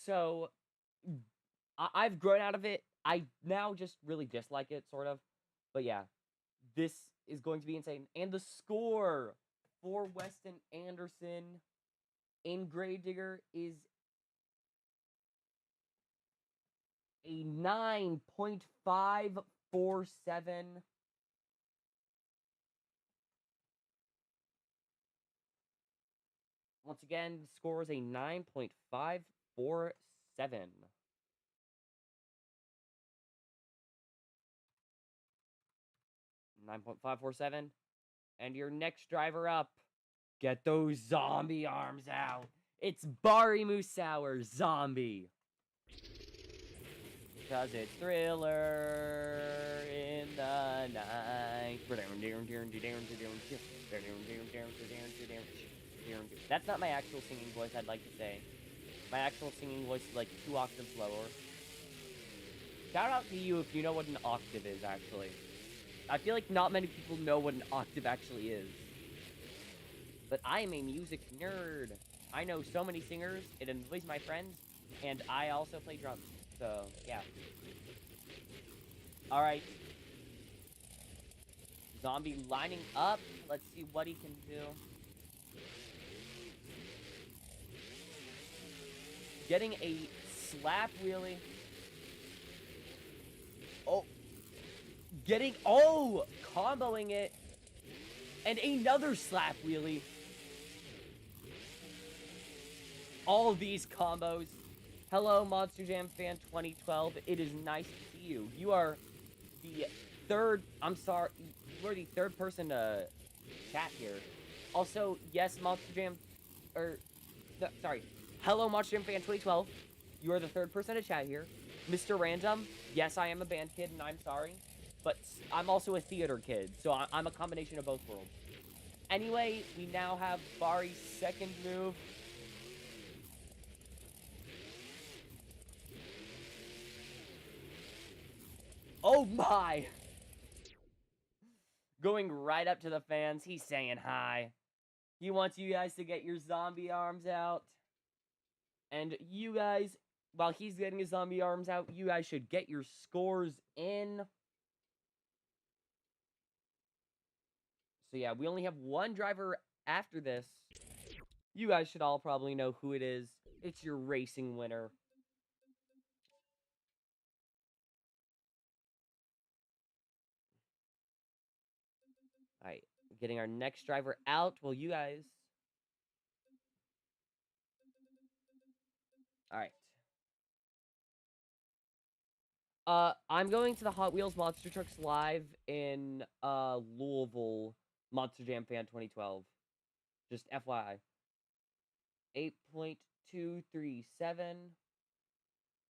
So... I've grown out of it. I now just really dislike it, sort of. But yeah, this is going to be insane. And the score for Weston Anderson in Gravedigger is a 9.547. Once again, the score is a 9.547. 9.547. And your next driver up. Get those zombie arms out. It's Bari Musauer, zombie. Because it's Thriller in the night. That's not my actual singing voice, I'd like to say. My actual singing voice is like 2 octaves lower. Shout out to you if you know what an octave is, actually. I feel like not many people know what an octave actually is. But I am a music nerd. I know so many singers, it annoys my friends, and I also play drums. So, yeah. Alright. Zombie lining up. Let's see what he can do. Getting a slap wheelie. Oh. Getting... Oh! Comboing it. And another slap wheelie. All these combos. Hello, Monster Jam Fan 2012. It is nice to see you. You are the third... I'm sorry. You are the third person to chat here. Also, yes, Monster Jam... sorry. Hello, Monster Jam Fan 2012. You are the third person to chat here. Mr. Random. Yes, I am a band kid, and I'm sorry. But I'm also a theater kid, so I'm a combination of both worlds. Anyway, we now have Bari's second move. Oh my! Going right up to the fans, he's saying hi. He wants you guys to get your zombie arms out. And you guys, while he's getting his zombie arms out, you guys should get your scores in. So yeah, we only have 1 driver after this. You guys should all probably know who it is. It's your racing winner. Alright, getting our next driver out. Well, you guys... Alright. I'm going to the Hot Wheels Monster Trucks Live in, Louisville, Monster Jam Fan 2012. Just FYI. 8.237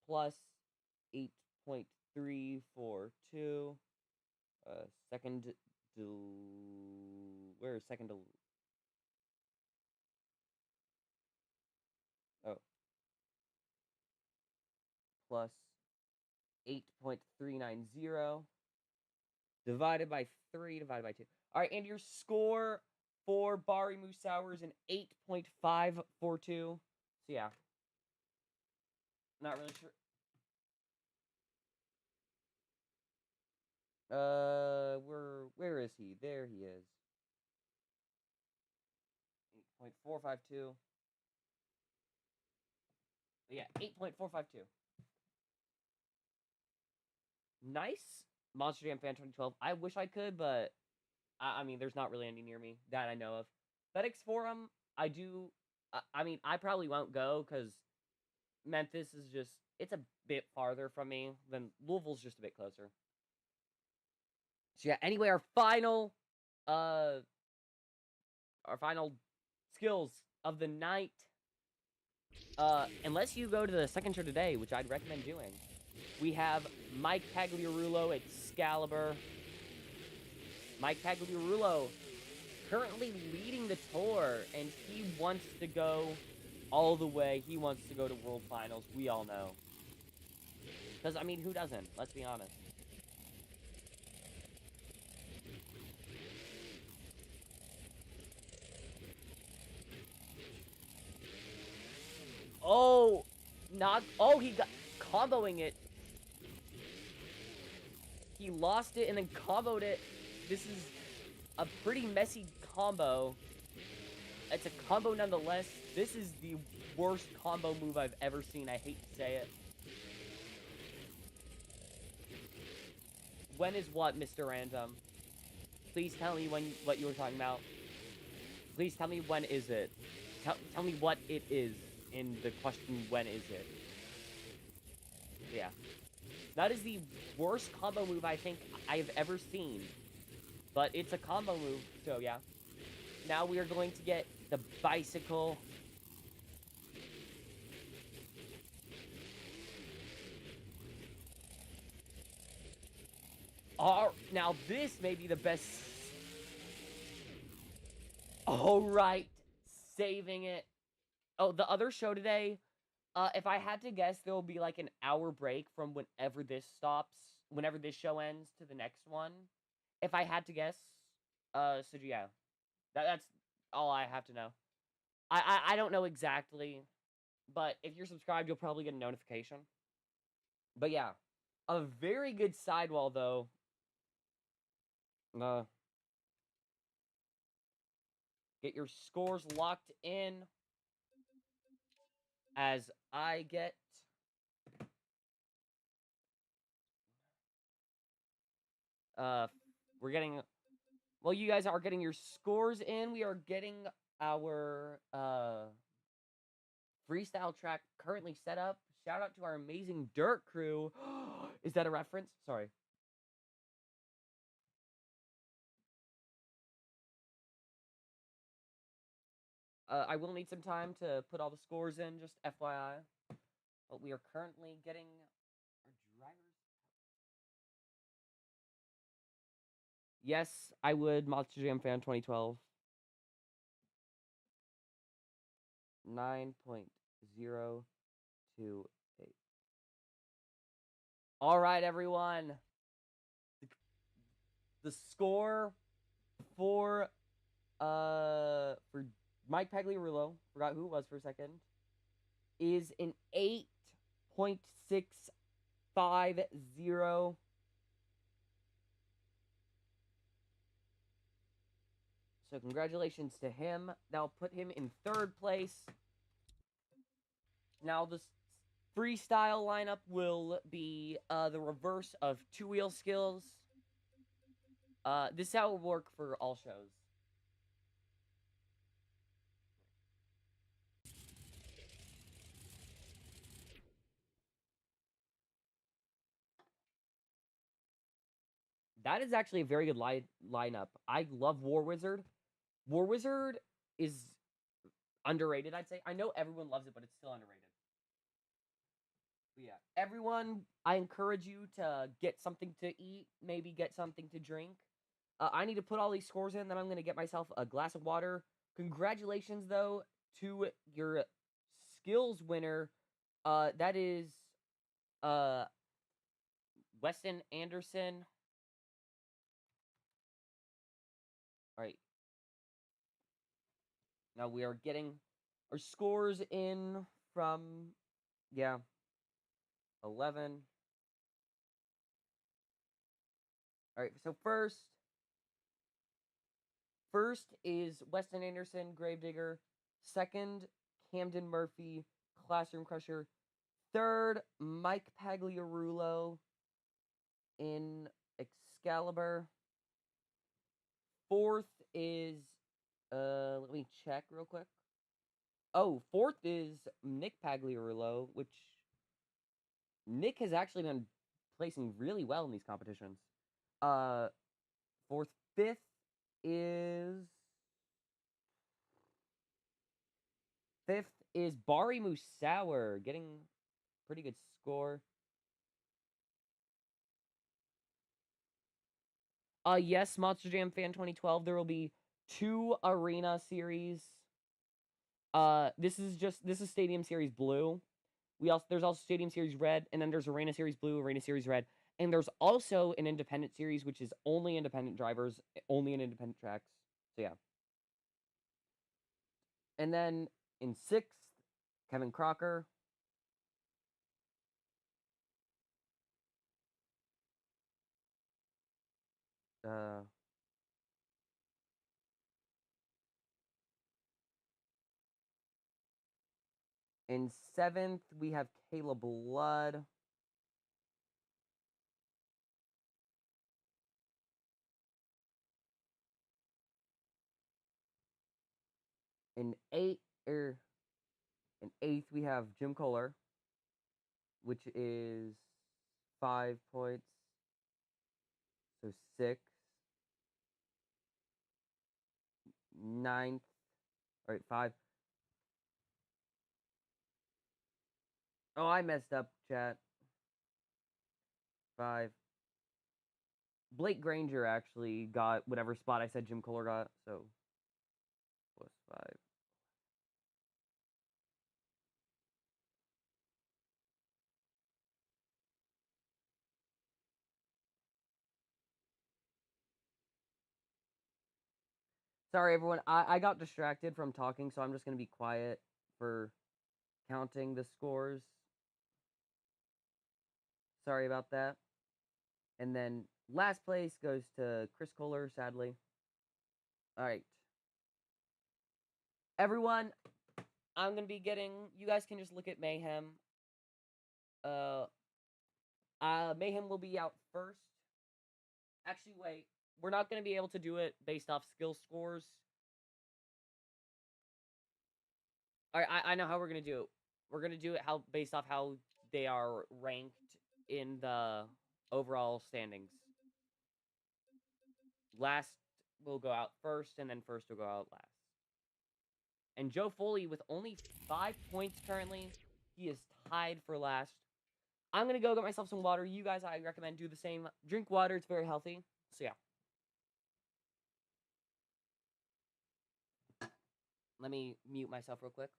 plus 8.342. Second... Where is second... Oh. Plus 8.390 divided by 3 divided by 2. All right, and your score for Bari Musauer is an 8.542. So yeah, not really sure. Where is he? There he is. 8.452. Yeah, 8.452. Nice. Monster Jam Fan 2012. I wish I could, but I mean, there's not really any near me that I know of. FedEx Forum, I do. I mean, I probably won't go because Memphis is just, it's a bit farther from me than Louisville's just a bit closer. So yeah, anyway, uh, our final skills of the night. Unless you go to the second show today, which I'd recommend doing, we have Mike Pagliarulo, Excalibur. Mike Pagliarulo currently leading the tour, and he wants to go all the way. He wants to go to World Finals. We all know. Because, I mean, who doesn't? Let's be honest. Oh, not. Oh, he got comboing it. He lost it and then comboed it. This is a pretty messy combo. It's a combo nonetheless. This is the worst combo move I've ever seen. I hate to say it. When is what, Mr. Random? Please tell me what you were talking about. Please tell me when is it. Tell me what it is in the question, when is it? Yeah. That is the worst combo move I think I've ever seen. But it's a combo move, so yeah. Now we are going to get the bicycle. Now this may be the best. Oh, right. Saving it. Oh, the other show today, if I had to guess, there will be like an hour break from whenever this stops, whenever this show ends to the next one. If I had to guess. So yeah. That's all I have to know. I don't know exactly, but if you're subscribed, you'll probably get a notification. But yeah, a very good sidewall though. Uh, get your scores locked in as I get we're getting, well, you guys are getting your scores in. We are getting our freestyle track currently set up. Shout out to our amazing dirt crew. Is that a reference? Sorry. I will need some time to put all the scores in, just FYI. But we are currently getting our drivers. Yes, I would. Monster Jam Fan 2012. 9.028. All right, everyone. The score for Mike Pagliarulo, forgot who it was for a second, is an 8.650. So congratulations to him. That'll put him in third place. Now the freestyle lineup will be the reverse of two-wheel skills. This is how it will work for all shows. That is actually a very good lineup. I love War Wizard. War Wizard is underrated, I'd say. I know everyone loves it, but it's still underrated. But yeah, everyone, I encourage you to get something to eat, maybe get something to drink. I need to put all these scores in, then I'm going to get myself a glass of water. Congratulations, though, to your skills winner. That is uh, Weston Anderson. All right. Now we are getting our scores in from, yeah, 11. All right, so first is Weston Anderson, Gravedigger. Second, Camden Murphy, Classroom Crusher. Third, Mike Pagliarulo in Excalibur. Fourth is let me check real quick. Oh, fourth is Nick Pagliarulo, which Nick has actually been placing really well in these competitions. Uh fourth, fifth is fifth is Bari Musauer, getting pretty good score. Yes, Monster Jam Fan 2012. There will be 2 arena series. This is Stadium Series Blue. There's also Stadium Series Red, and then there's Arena Series Blue, Arena Series Red, and there's also an independent series, which is only independent drivers, only in independent tracks. So yeah. And then in sixth, Kevin Crocker. Uh, in seventh, we have Caleb Blood. In in eighth, we have Jim Kohler, which is 5 points. So six, ninth, all right, five. Oh, I messed up, chat. Five. Blake Granger actually got whatever spot I said Jim Kohler got, so plus five. Sorry, everyone. I got distracted from talking, so I'm just going to be quiet for counting the scores. Sorry about that. And then last place goes to Chris Kohler, sadly. All right. Everyone, I'm going to be getting, you guys can just look at Mayhem. Uh, Mayhem will be out first. Actually, wait. We're not going to be able to do it based off skill scores. All right, I know how we're going to do it. We're going to do it based off how they are ranked in the overall standings. Last will go out first, and then first will go out last. And Joe Foley, with only 5 points currently, he is tied for last. I'm going to go get myself some water. You guys, I recommend do the same. Drink water. It's very healthy. So, yeah. Let me mute myself real quick.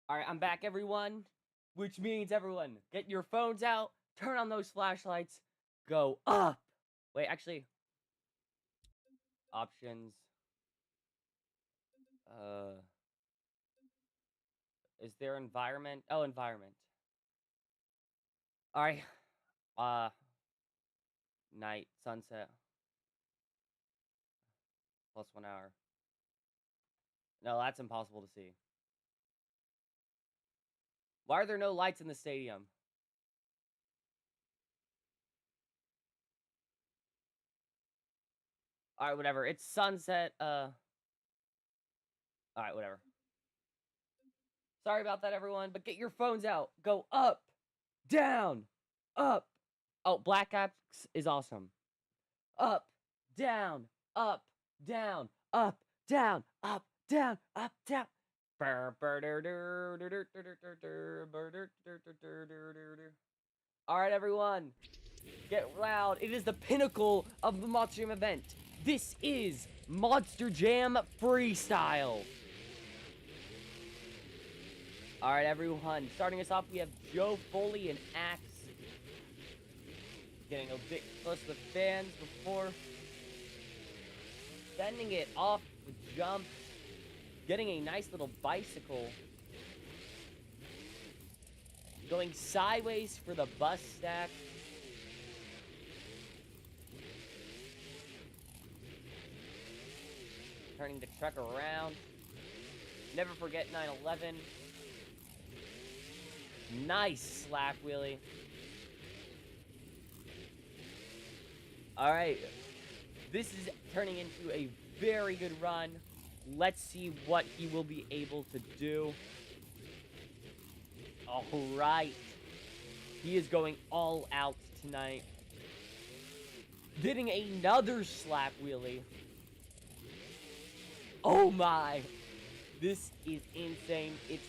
All right, I'm back, everyone. Which means, everyone, get your phones out, turn on those flashlights, go up. Wait, actually, options. Uh, is there environment? Oh, environment. All right. Uh, night, sunset. Plus 1 hour. No, that's impossible to see. Why are there no lights in the stadium? Alright, whatever. It's sunset, Alright, whatever. Sorry about that, everyone, but get your phones out. Go up, down, up. Oh, Black Ops is awesome. Up, down, up, down, up, down, up, down, up, down. Alright, everyone. Get loud. It is the pinnacle of the Monster Jam event. This is Monster Jam Freestyle. Alright, everyone. Starting us off, we have Joe Foley and Axe. Getting a bit close to the fans before sending it off with jump. Getting a nice little bicycle. Going sideways for the bus stack. Turning the truck around. Never forget 9/11. Nice slap wheelie. Alright. This is turning into a very good run. Let's see what he will be able to do. Alright. He is going all out tonight. Getting another slap wheelie. Oh my. This is insane. It's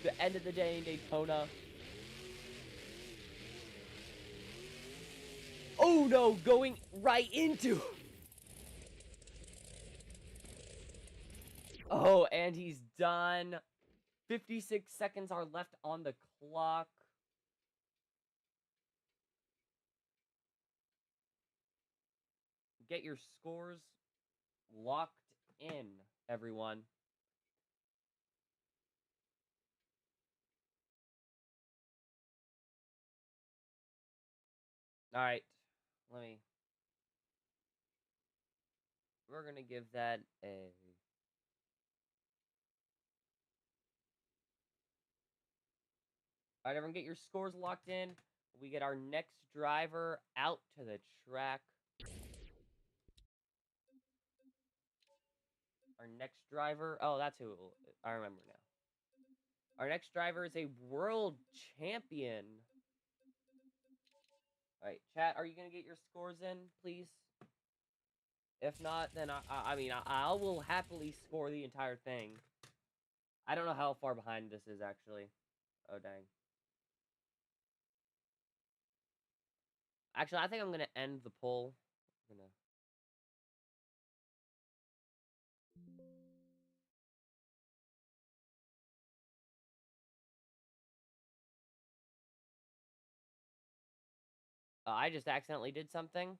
the end of the day in Daytona. Oh no, going right into. Oh, and he's done. 56 seconds are left on the clock. Get your scores locked in, everyone. Alright, we're gonna give that a... Alright, everyone, get your scores locked in. We get our next driver out to the track. Our next driver... Oh, that's who... I remember now. Our next driver is a world champion. Alright, chat, are you gonna get your scores in, please? If not, then I will happily score the entire thing. I don't know how far behind this is, actually. Oh, dang. Actually, I think I'm gonna end the poll. I just accidentally did something.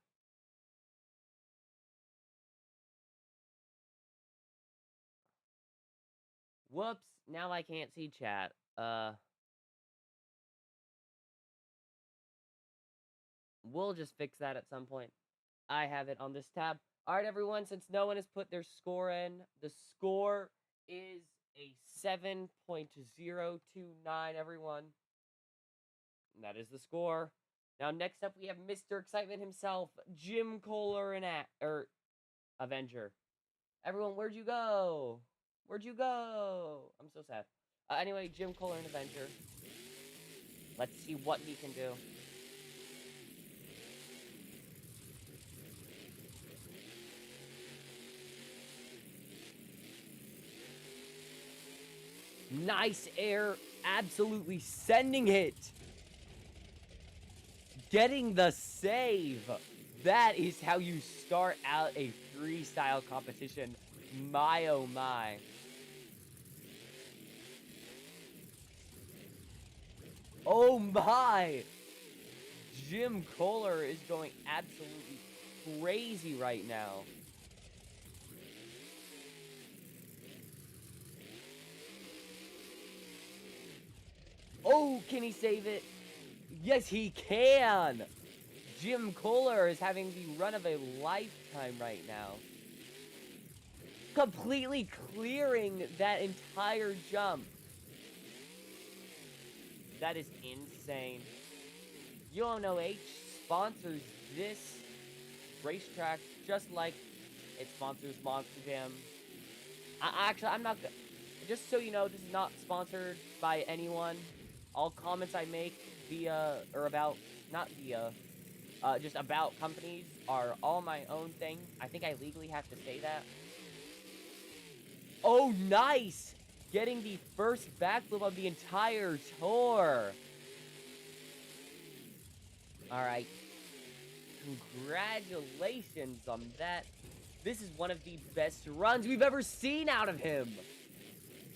Whoops, now I can't see chat. We'll just fix that at some point. I have it on this tab. Alright, everyone, since no one has put their score in, the score is a 7.029, everyone. And that is the score. Now, next up, we have Mr. Excitement himself, Jim Kohler and Avenger. Everyone, where'd you go? Where'd you go? I'm so sad. Anyway, Jim Kohler and Avenger. Let's see what he can do. Nice air, absolutely sending it. Getting the save. That is how you start out a freestyle competition. My, oh my. Oh my. Jim Kohler is going absolutely crazy right now. Oh, can he save it? Yes, he can. Jim Kohler is having the run of a lifetime right now. Completely clearing that entire jump. That is insane. UNOH sponsors this racetrack just like it sponsors Monster Jam. I'm not... Just so you know, this is not sponsored by anyone. All comments I make via, or about, not via, just about companies are all my own thing. I think I legally have to say that. Oh, nice! Getting the first backflip of the entire tour. Alright. Congratulations on that. This is one of the best runs we've ever seen out of him.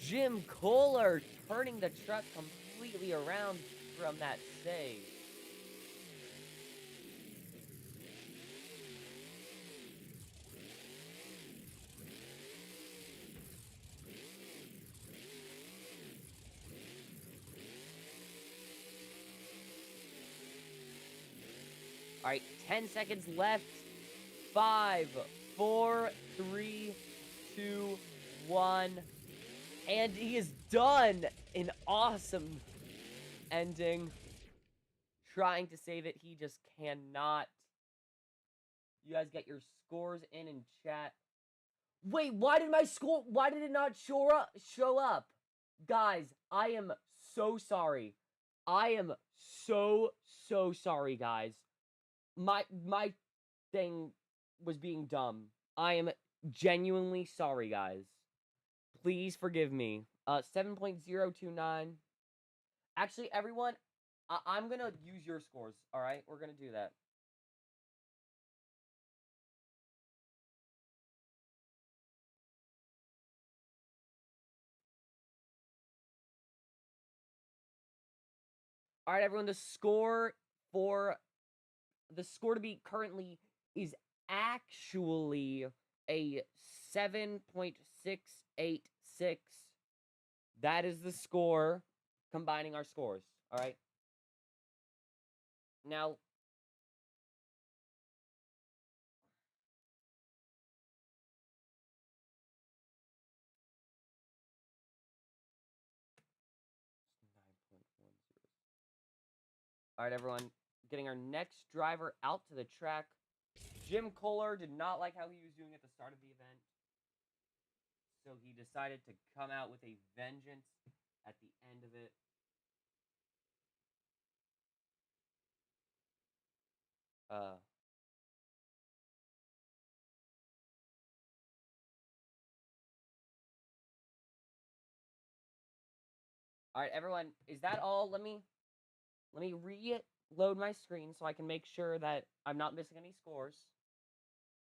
Jim Kohler turning the truck completely around from that save. Alright, 10 seconds left. 5, 4, 3, 2, 1. And he is done. An awesome ending. Trying to save it. He just cannot. You guys get your scores in chat. Wait, why did it not show up? Guys, I am so sorry. I am so sorry, guys. My thing was being dumb. I am genuinely sorry, guys. Please forgive me. 7.029. Actually, everyone, I'm gonna use your scores, alright? We're gonna do that. Alright, everyone, the score to beat currently is actually a 7.686. That is the score, combining our scores, alright? Now, alright, everyone, getting our next driver out to the track. Jim Kohler did not like how he was doing at the start of the event, so he decided to come out with a vengeance at the end of it. Alright, everyone, is that all? Let me reload my screen so I can make sure that I'm not missing any scores.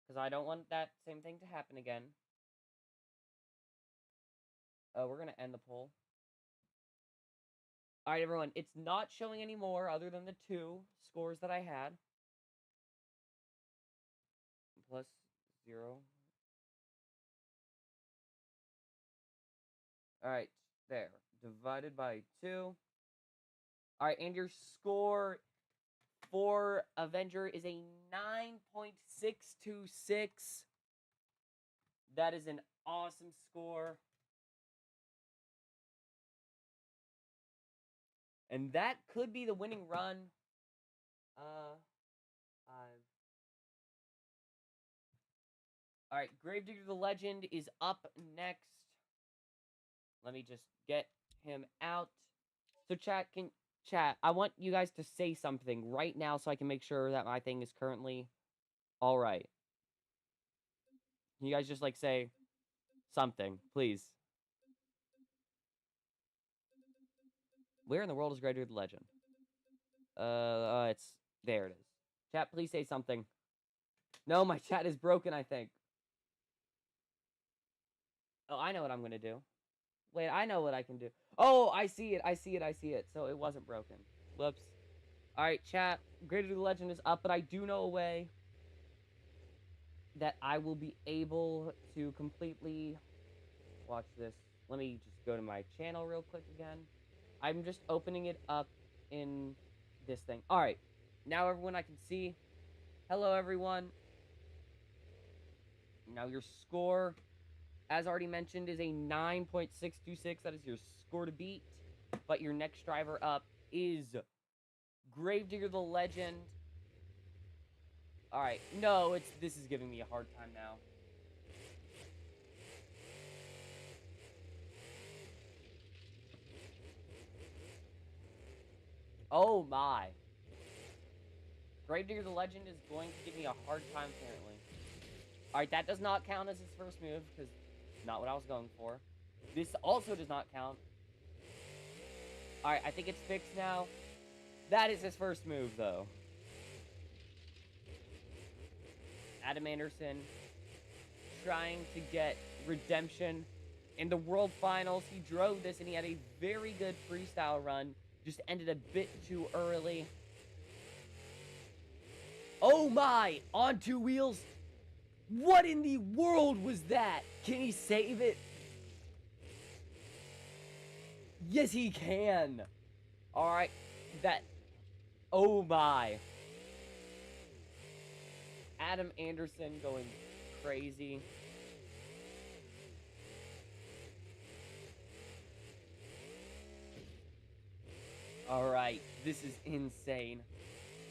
Because I don't want that same thing to happen again. We're going to end the poll. Alright, everyone, it's not showing any more other than the 2 scores that I had. Plus 0. Alright, there. Divided by 2. Alright, and your score for Avenger is a 9.626. That is an awesome score. And that could be the winning run. 5. Alright, Gravedigger the Legend is up next. Let me just get him out. So chat, I want you guys to say something right now so I can make sure that my thing is currently alright. Can you guys just, like, say something, please? Where in the world is Gravedigger the Legend? It's... There it is. Chat, please say something. No, my chat is broken, I think. Oh, I know what I'm gonna do. Wait, I know what I can do. Oh, I see it. So it wasn't broken. Whoops. Alright, chat. Greater the Legend is up, but I do know a way that I will be able to completely... Watch this. Let me just go to my channel real quick again. I'm just opening it up in this thing. Alright. Now, everyone, I can see Hello, everyone. Now, your score, as already mentioned, is a 9.626. That is your score to beat. But your next driver up is Gravedigger the Legend. Alright, no, this is giving me a hard time now. Oh my. Gravedigger the Legend is going to give me a hard time, apparently. Alright, that does not count as his first move, because not what I was going for. This also does not count. Alright, I think it's fixed now. That is his first move, though. Adam Anderson trying to get redemption. In the World Finals, he drove this, and he had a very good freestyle run. Just ended a bit too early. Oh my! On two wheels! What in the world was that? Can he save it? Yes, he can! Alright, that... Oh my. Adam Anderson going crazy. Alright, this is insane.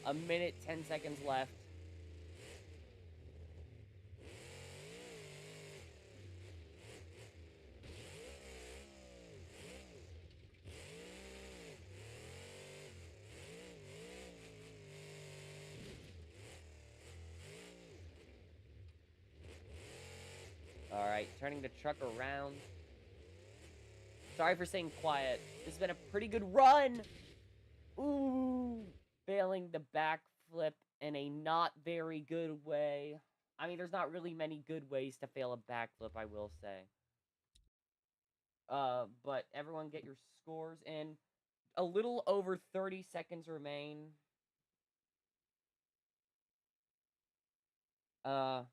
A minute, 10 seconds left. Alright, turning the truck around. Sorry for saying quiet. This has been a pretty good run. Ooh. Failing the backflip in a not very good way. I mean, there's not really many good ways to fail a backflip, I will say. But everyone get your scores in. A little over 30 seconds remain. But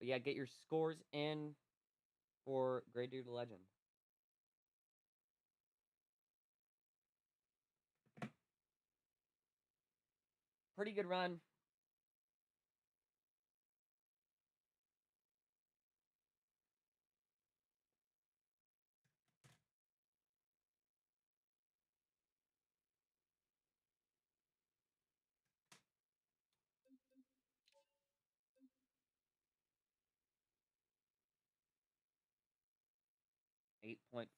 yeah, get your scores in for Gravedigger the Legend. Pretty good run.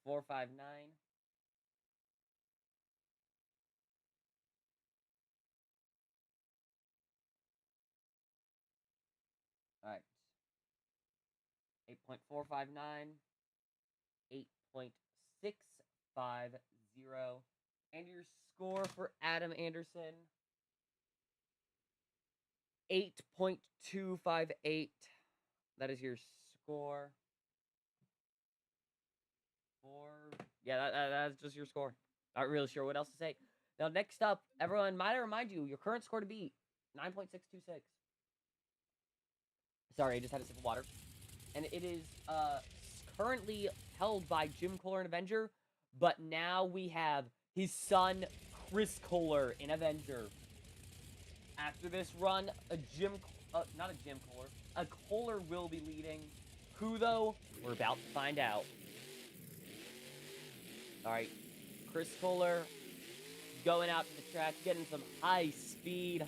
.459. Alright. 8.459. 8.650. And your score for Adam Anderson, 8.258. That is your score. Yeah, that's just your score. Not really sure what else to say. Now, next up, everyone, might I remind you, your current score to beat, 9.626. Sorry, I just had a sip of water. And it is currently held by Jim Kohler in Avenger, but now we have his son, Chris Kohler in Avenger. After this run, not a Jim Kohler, a Kohler will be leading. Who, though? We're about to find out. Alright, Chris Kohler going out to the track, getting some high speed.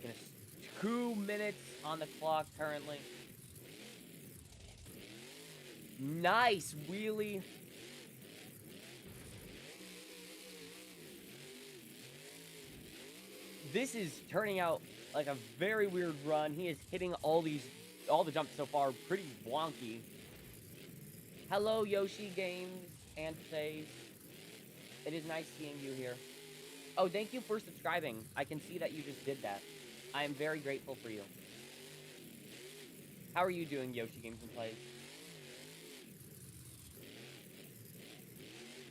Gonna 2 minutes on the clock currently. Nice wheelie. This is turning out like a very weird run. He is hitting all the jumps so far pretty wonky. Hello, Yoshi Games and Faze. It is nice seeing you here. Oh, thank you for subscribing. I can see that you just did that. I am very grateful for you. How are you doing, Yoshi Games and Plays?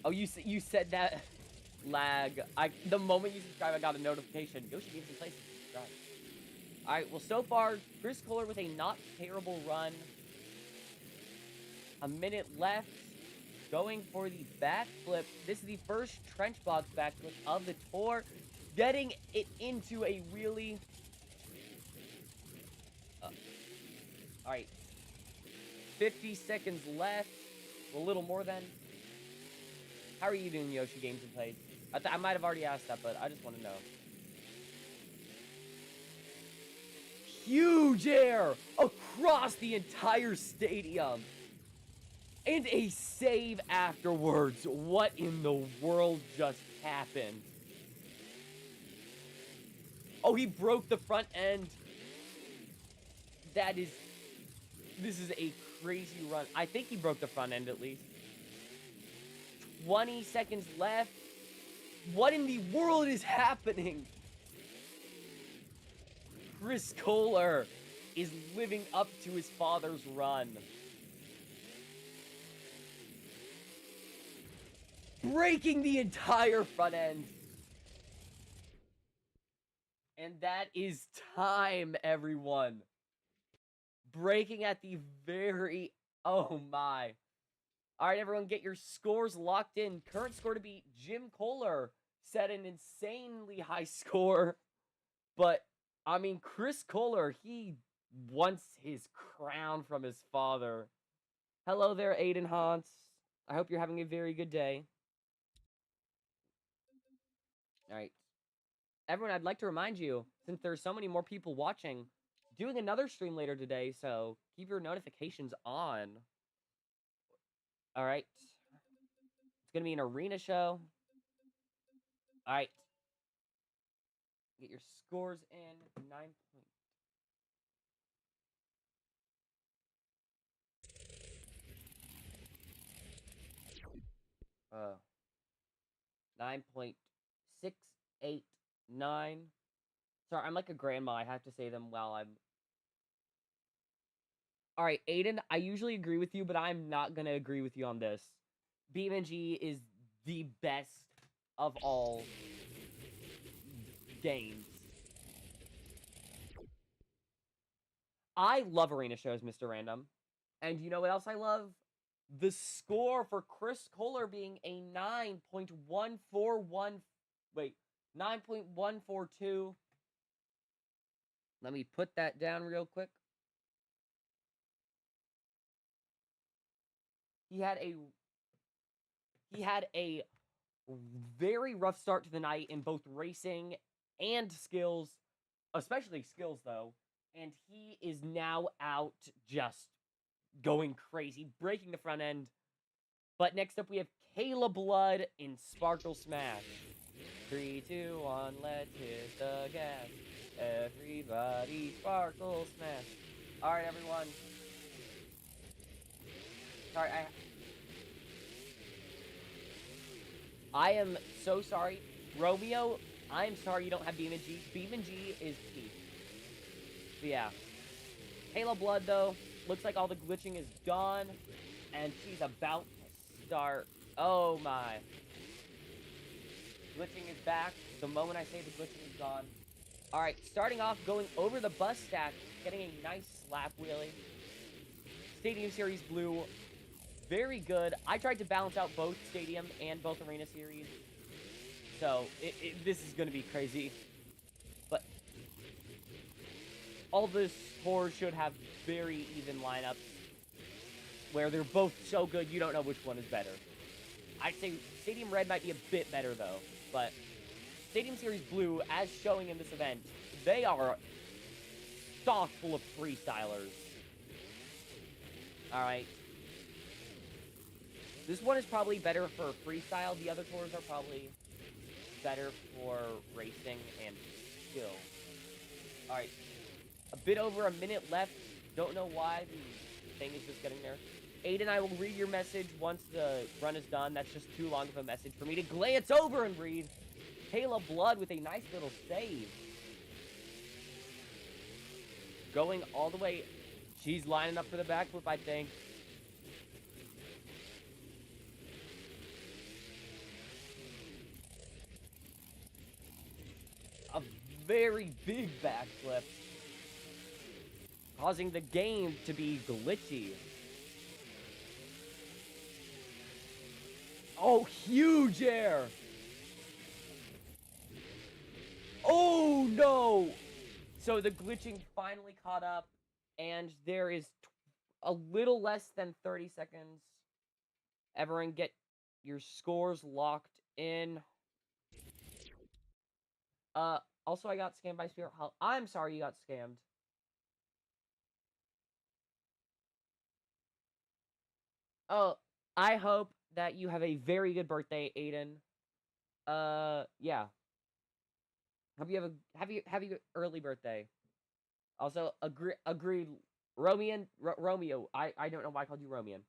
Oh, you said that lag. The moment you subscribe, I got a notification. Yoshi Games and Plays subscribe. Alright, well, so far, Chris Kohler with a not terrible run. A minute left. going for the backflip. This is the first trench box backflip of the tour. Getting it into a really... Alright. 50 seconds left. A little more than. How are you doing, Yoshi Games and Plays? I might have already asked that, but I just want to know. Huge air across the entire stadium. And a save afterwards. What in the world just happened? Oh, he broke the front end. This is a crazy run. I think he broke the front end at least. 20 seconds left. What in the world is happening? Chris Kohler is living up to his father's run. Breaking the entire front end. And that is time, everyone. Breaking at the very... Oh, my. All right, everyone, get your scores locked in. Current score to beat Jim Kohler set an insanely high score. But, I mean, Chris Kohler, he wants his crown from his father. Hello there, Aiden Hans. I hope you're having a very good day. All right. Everyone, I'd like to remind you, since there's so many more people watching, doing another stream later today, so keep your notifications on. All right. It's going to be an arena show. All right. Get your scores in. 9 points. Uh, 9.689. Sorry, I'm like a grandma. I have to say them while I'm... Alright, Aiden, I usually agree with you, but I'm not going to agree with you on this. BeamNG is the best of all games. I love arena shows, Mr. Random. And you know what else I love? The score for Chris Kohler being a 9.141... Wait, 9.142. Let me put that down real quick. He had a very rough start to the night in both racing and skills, especially skills, though. And he is now out just going crazy, breaking the front end. But next up, we have Kayla Blood in Sparkle Smash. 3, 2, 1, let's hit the gas. Everybody Sparkle Smash. Alright, everyone. Sorry, I am so sorry. Romeo, I'm sorry you don't have BeamNG. BeamNG is key. But yeah. Kayla Blood, though, looks like all the glitching is gone. And she's about to start. Oh, my. Glitching is back. The moment I say the glitching is gone. Alright, starting off, going over the bus stack. Getting a nice slap wheelie. Stadium Series Blue. Very good. I tried to balance out both Stadium and both Arena Series. So, this is going to be crazy. But all the scores should have very even lineups. Where they're both so good, you don't know which one is better. I'd say Stadium Red might be a bit better, though. But Stadium Series Blue, as showing in this event, they are stocked full of freestylers. Alright. This one is probably better for freestyle. The other tours are probably better for racing and skill. Alright. A bit over a minute left. Don't know why the thing is just getting there. Aiden, I will read your message once the run is done. That's just too long of a message for me to glance over and read. Kayla Blood with a nice little save. Going all the way. She's lining up for the backflip, I think. A very big backflip. Causing the game to be glitchy. Oh, huge air! Oh, no! So the glitching finally caught up, and there is a little less than 30 seconds. Everyone get your scores locked in. Also, I got scammed by Spirit Hall. I'm sorry you got scammed. Oh, I hope that you have a very good birthday, Aiden. Yeah. Hope you have a have you early birthday. Also, agreed. Romeo. I don't know why I called you Romean.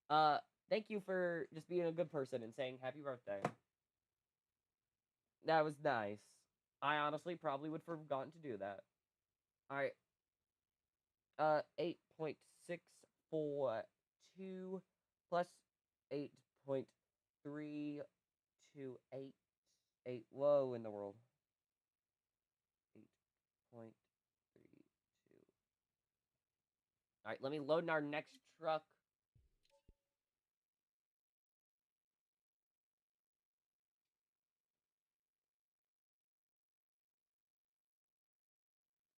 Uh, Thank you for just being a good person and saying happy birthday. That was nice. I honestly probably would have forgotten to do that. All right. 8.642 plus 8.328. Whoa, in the world. 8.32. All right, let me load in our next truck.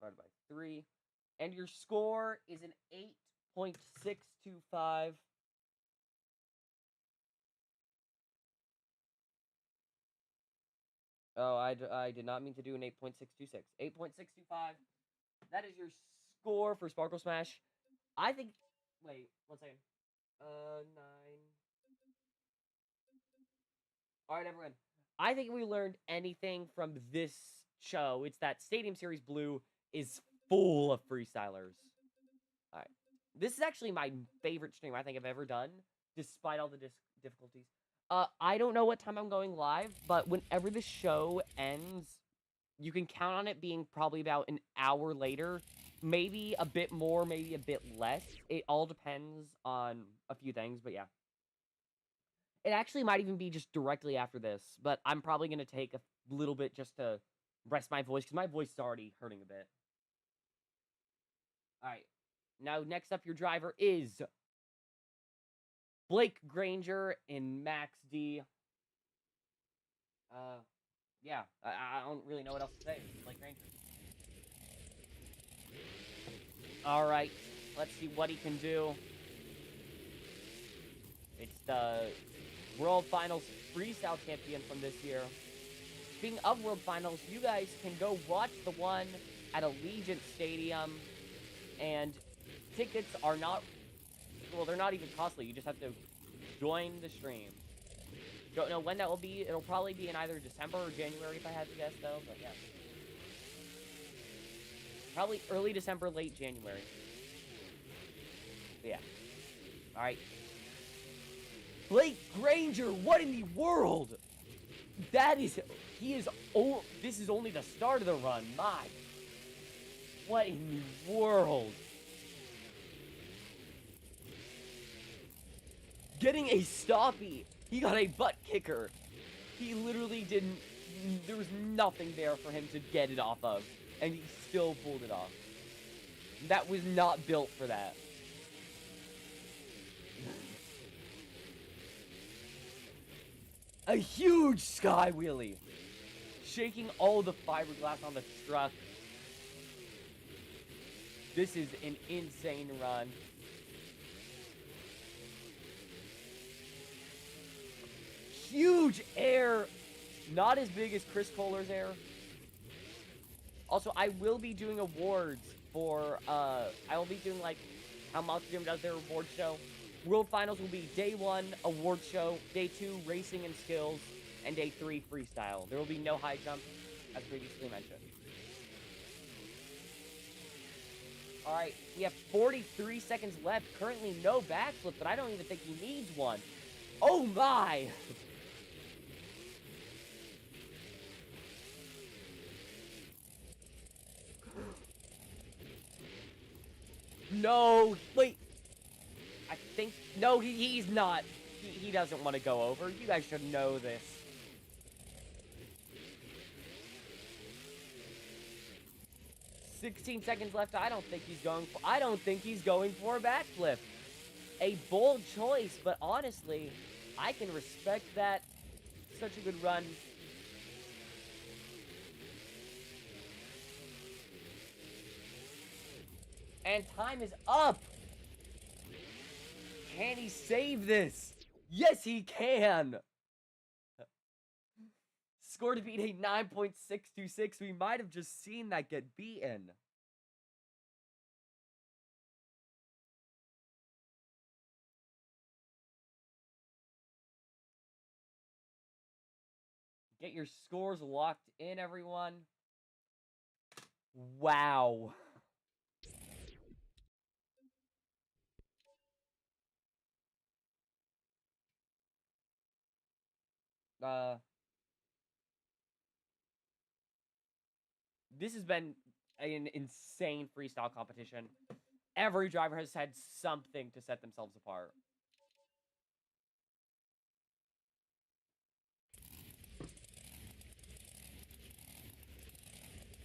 Divided by 3. And your score is an 8.625. Oh, I did not mean to do an 8.626. 8.625. That is your score for Sparkle Smash. I think. Wait, 1 second. 9. All right, everyone. I think we learned anything from this show. It's that Stadium Series Blue is full of freestylers. All right. This is actually my favorite stream I think I've ever done, despite all the difficulties. I don't know what time I'm going live, but whenever the show ends, you can count on it being probably about an hour later. Maybe a bit more, maybe a bit less. It all depends on a few things, but yeah. It actually might even be just directly after this, but I'm probably going to take a little bit just to rest my voice, because my voice is already hurting a bit. All right. Now, next up, your driver is Blake Granger in Max D. Yeah, I don't really know what else to say. Blake Granger. All right, let's see what he can do. It's the World Finals Freestyle Champion from this year. Speaking of World Finals, you guys can go watch the one at Allegiant Stadium, and tickets are not, well, they're not even costly. You just have to join the stream. Don't know when that will be. It'll probably be in either December or January if I had to guess, though, but yeah. Probably early December, late January. But yeah. All right. Blake Granger, what in the world? That is, this is only the start of the run. My, what in the world? Getting a stoppie. He got a butt kicker. He literally didn't, there was nothing there for him to get it off of. And he still pulled it off. That was not built for that. A huge sky wheelie. Shaking all the fiberglass on the truck. This is an insane run. Huge air. Not as big as Chris Kohler's air. Also, I will be doing awards for, I will be doing, like, how Monster Jam does their award show. World Finals will be Day 1, award show, Day 2, racing and skills, and Day 3, freestyle. There will be no high jump, as previously mentioned. Alright, we have 43 seconds left. Currently no backflip, but I don't even think he needs one. Oh my! No, wait. I think, no, he's not. He doesn't want to go over. You guys should know this. $16 seconds left. I don't think he's going for a backflip. A bold choice, but honestly, I can respect that. Such a good run. And time is up. Can he save this? Yes, he can. Score to beat a 9.626. We might have just seen that get beaten. Get your scores locked in, everyone. Wow. Uh, this has been an insane freestyle competition. Every driver has had something to set themselves apart.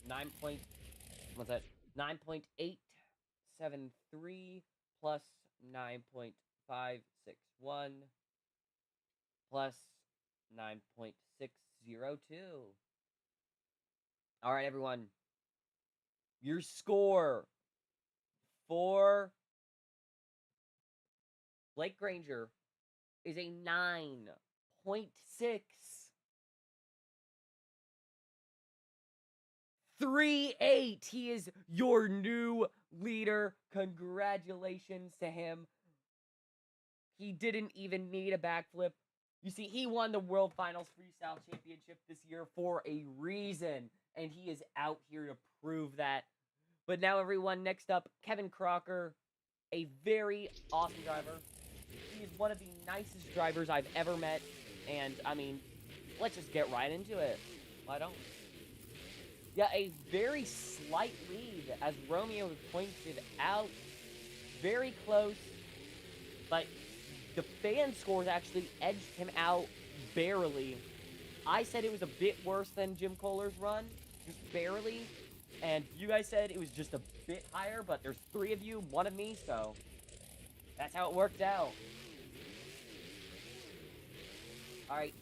9 point, what's that? 9.873 plus 9.561 plus 9.602. All right, everyone. Your score for Blake Granger is a 9.638. He is your new leader. Congratulations to him. He didn't even need a backflip. You see, he won the World Finals Freestyle Championship this year for a reason, and he is out here to prove that. But now, everyone, next up, Kevin Crocker, a very awesome driver. He is one of the nicest drivers I've ever met, and, I mean, let's just get right into it. Why don't we? Yeah, a very slight lead, as Romeo pointed out. Very close, but the fan scores actually edged him out barely. I said it was a bit worse than Jim Kohler's run, just barely. And you guys said it was just a bit higher, but there's 3 of you, 1 of me, so that's how it worked out. Alright,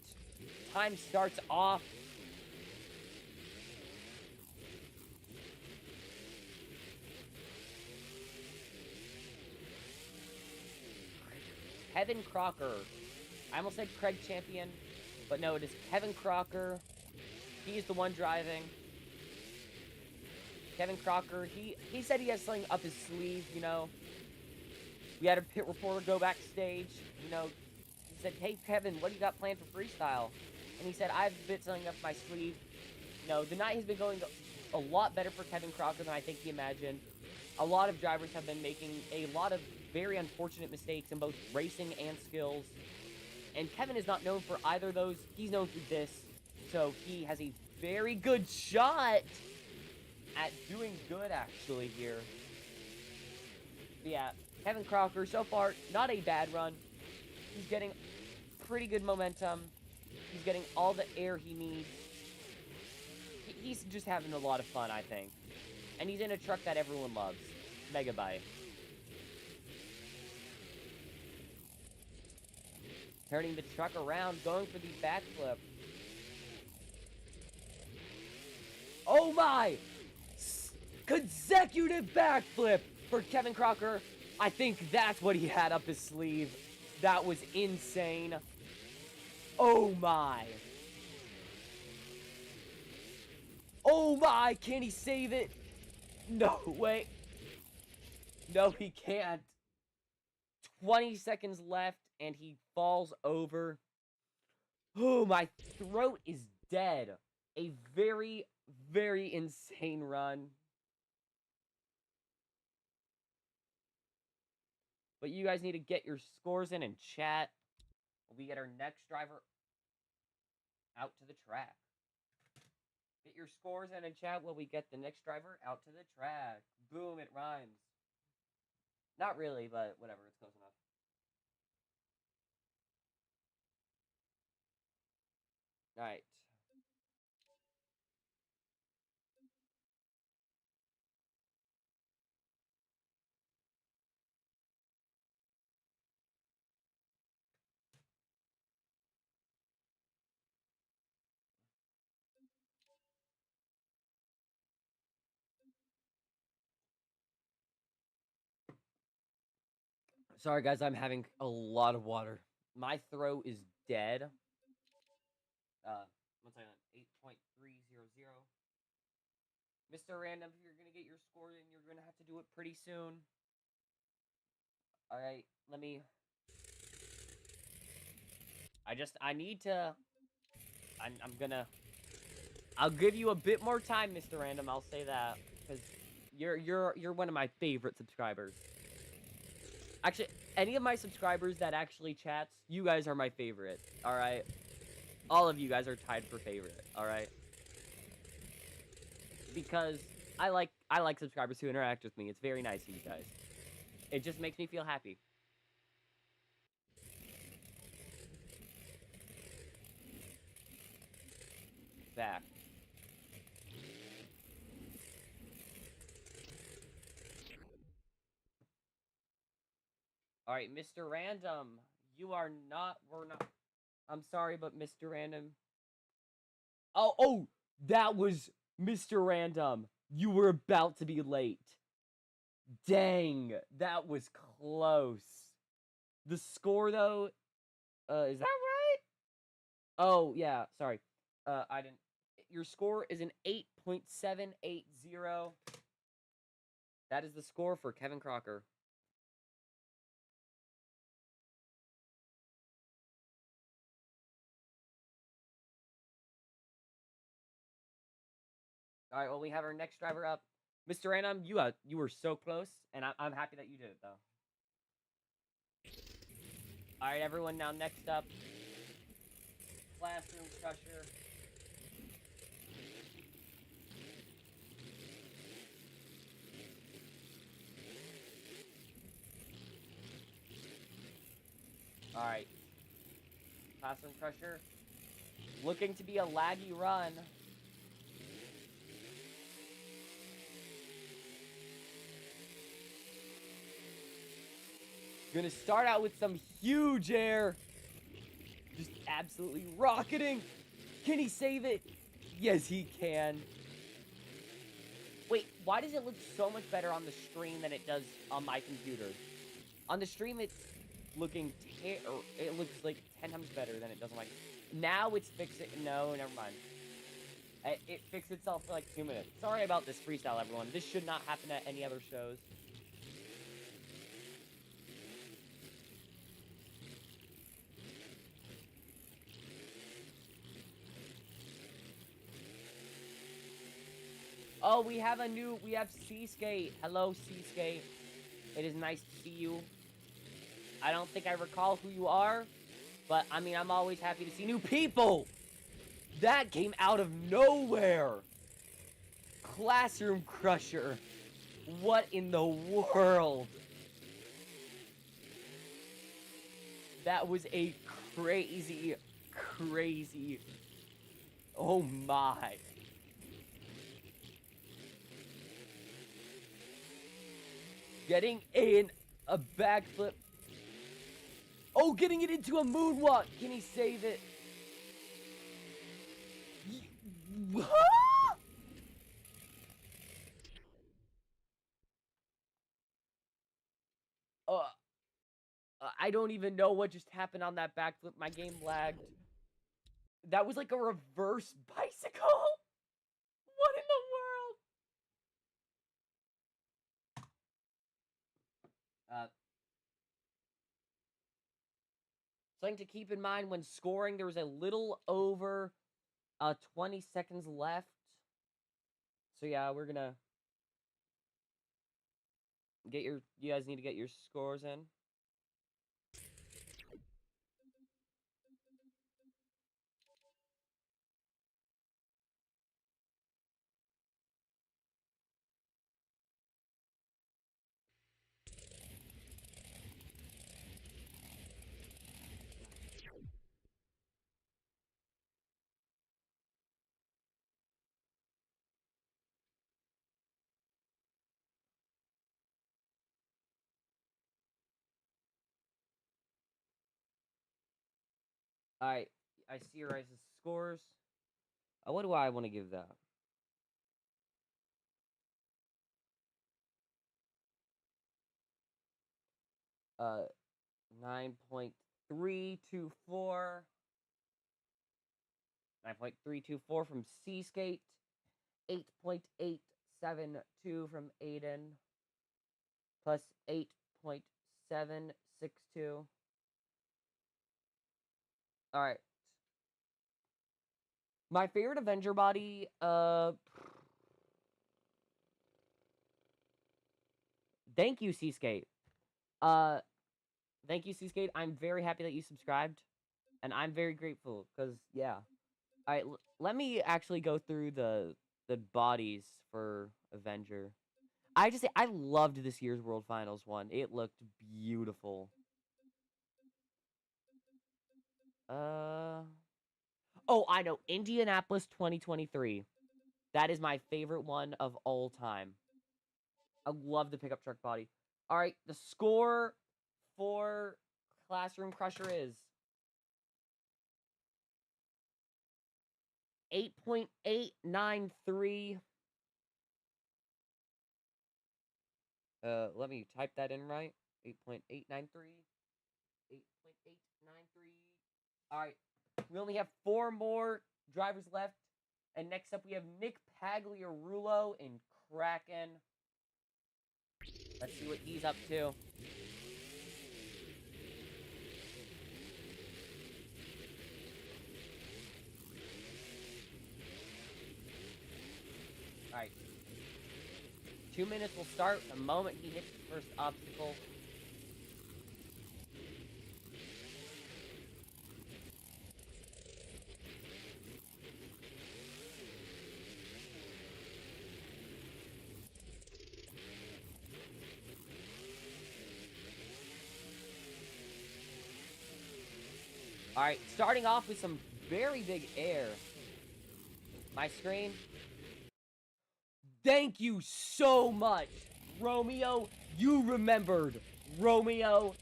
time starts off. Kevin Crocker. I almost said Craig Champion, but no, it is Kevin Crocker. He is the one driving. Kevin Crocker, he said he has something up his sleeve, you know. We had a pit reporter go backstage, you know. He said, hey, Kevin, what do you got planned for freestyle? And he said, I've bit something up my sleeve. You know, the night has been going a lot better for Kevin Crocker than I think he imagined. A lot of drivers have been making a lot of very unfortunate mistakes in both racing and skills. And Kevin is not known for either of those. He's known for this. So he has a very good shot at doing good, actually, here. But yeah, Kevin Crocker, so far, not a bad run. He's getting pretty good momentum. He's getting all the air he needs. He's just having a lot of fun, I think. And he's in a truck that everyone loves. Megabyte. Turning the truck around, going for the backflip. Oh my! Consecutive backflip for Kevin Crocker. I think that's what he had up his sleeve. That was insane. Oh my. Oh my, can he save it? No, wait. No, he can't. 20 seconds left, and he falls over. Oh, my throat is dead. A very, very insane run. But you guys need to get your scores in and chat. We get our next driver out to the track. Get your scores in and chat while we get the next driver out to the track. Boom, it rhymes. Not really, but whatever, it's close enough. Alright. Sorry, guys, I'm having a lot of water. My throat is dead. 1 second. 8.300. Mr. Random, if you're gonna get your score in, you're gonna have to do it pretty soon. All right, let me. I need to. I'm gonna. I'll give you a bit more time, Mr. Random. I'll say that because you're one of my favorite subscribers. Actually, any of my subscribers that actually chats, you guys are my favorite. All right, all of you guys are tied for favorite. All right, because I like subscribers who interact with me. It's very nice of you guys. It just makes me feel happy. Back. All right, Mr. Random, you are not. We're not. I'm sorry, but Mr. Random. Oh, that was Mr. Random. You were about to be late. Dang, that was close. The score though, is that right? Oh yeah, sorry. I didn't. Your score is an 8.780. That is the score for Kevin Crocker. All right, well we have our next driver up, Mr. Random. You were so close, and I'm happy that you did it though. All right, everyone. Now next up, Classroom Crusher. All right, Classroom Crusher. Looking to be a laggy run. Gonna start out with some huge air. Just absolutely rocketing. Can he save it? Yes, he can. Wait, why does it look so much better on the stream than it does on my computer? On the stream, it's looking it looks like 10 times better than it does on my. Now it's fixed it. No, never mind. It fixed itself for like 2 minutes. Sorry about this freestyle, everyone. This should not happen at any other shows. Oh, we have Seaskate. Hello, Seaskate. It is nice to see you. I don't think I recall who you are, but I mean, I'm always happy to see new people. That came out of nowhere. Classroom Crusher. What in the world? That was a crazy. Oh my. Getting in a backflip. Oh, getting it into a moonwalk. Can he save it? Uh, I don't even know what just happened on that backflip. My game lagged. That was like a reverse bicycle? What in the world? Something to keep in mind when scoring, there was a little over 20 seconds left. So yeah, we're gonna you guys need to get your scores in. Alright, I see your guys' scores. What do I want to give that? Uh, 9.324. 9.324 from Seaskate. 8.872 from Aiden. Plus 8.762. Alright. My favorite Avenger body, thank you, Seaskate. Thank you, Seaskate. I'm very happy that you subscribed. And I'm very grateful, because, yeah. Alright, let me actually go through the bodies for Avenger. I just say, I loved this year's World Finals one. It looked beautiful. Oh, I know. Indianapolis 2023. That is my favorite one of all time. I love the pickup truck body. All right, the score for Classroom Crusher is 8.893. Let me type that in right. 8.893. 8.893. All right, we only have 4 more drivers left. And next up, we have Nick Pagliarulo in Kraken. Let's see what he's up to. Alright. 2 minutes will start the moment he hits the first obstacle. Alright, starting off with some very big air. My screen. Thank you so much, Romeo. You remembered. Romeo,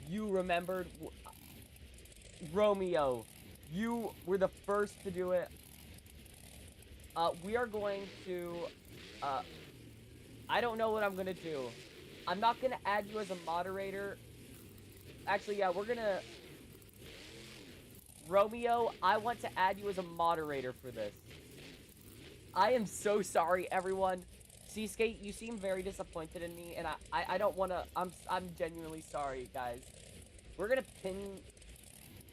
you remembered. Romeo, you were the first to do it. We are going to, I don't know what I'm gonna do. I'm not gonna add you as a moderator. Actually, yeah, we're gonna... Romeo, I want to add you as a moderator for this. I am so sorry, everyone. Seaskate, you seem very disappointed in me, and I don't want to... I'm genuinely sorry, guys. We're gonna pin...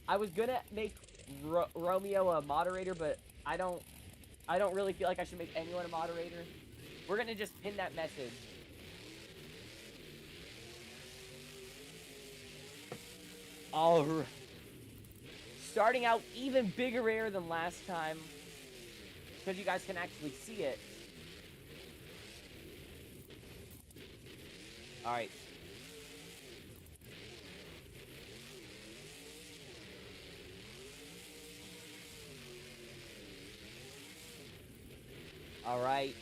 I was gonna make Romeo a moderator, but I don't really feel like I should make anyone a moderator. We're gonna just pin that message. Alright. Starting out even bigger air than last time, because you guys can actually see it. Alright. Alright.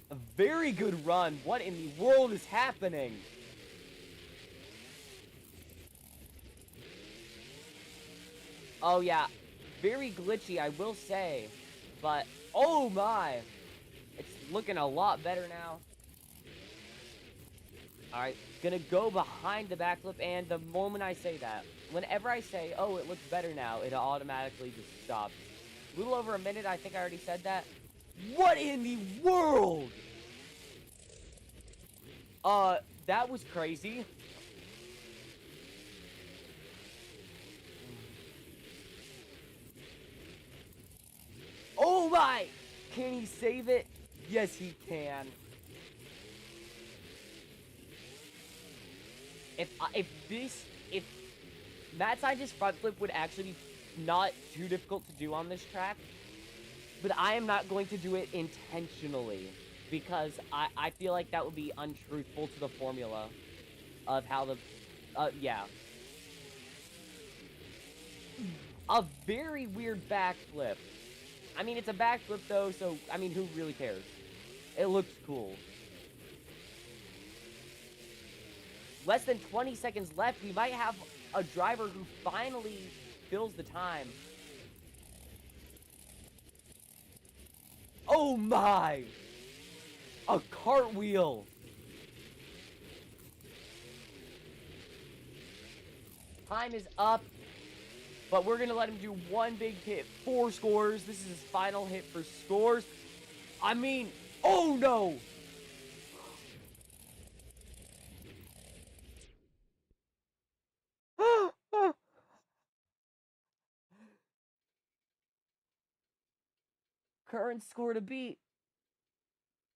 A very good run. What in the world is happening? Oh, yeah. Very glitchy, I will say. But, oh my! It's looking a lot better now. Alright, gonna go behind the backflip, and the moment I say that, whenever I say, oh, it looks better now, it automatically just stops. A little over a minute, I think I already said that. What in the world? That was crazy. Oh my! Can he save it? Yes, he can. If Matt Scientist's front flip would actually be not too difficult to do on this track, but I am not going to do it intentionally, because I feel like that would be untruthful to the formula of how the, yeah. A very weird backflip. I mean, it's a backflip though, so, I mean, who really cares? It looks cool. Less than 20 seconds left. We might have a driver who finally fills the time. Oh my! A cartwheel! time is up. But we're going to let him do one big hit. 4 scores. This is his final hit for scores. I mean, oh no! Current score to beat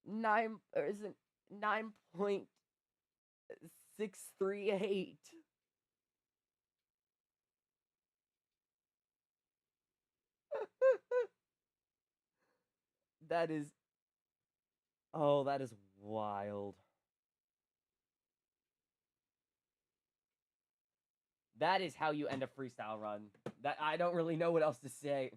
9.638. That is, oh, that is wild. That is how you end a freestyle run. That I don't really know what else to say.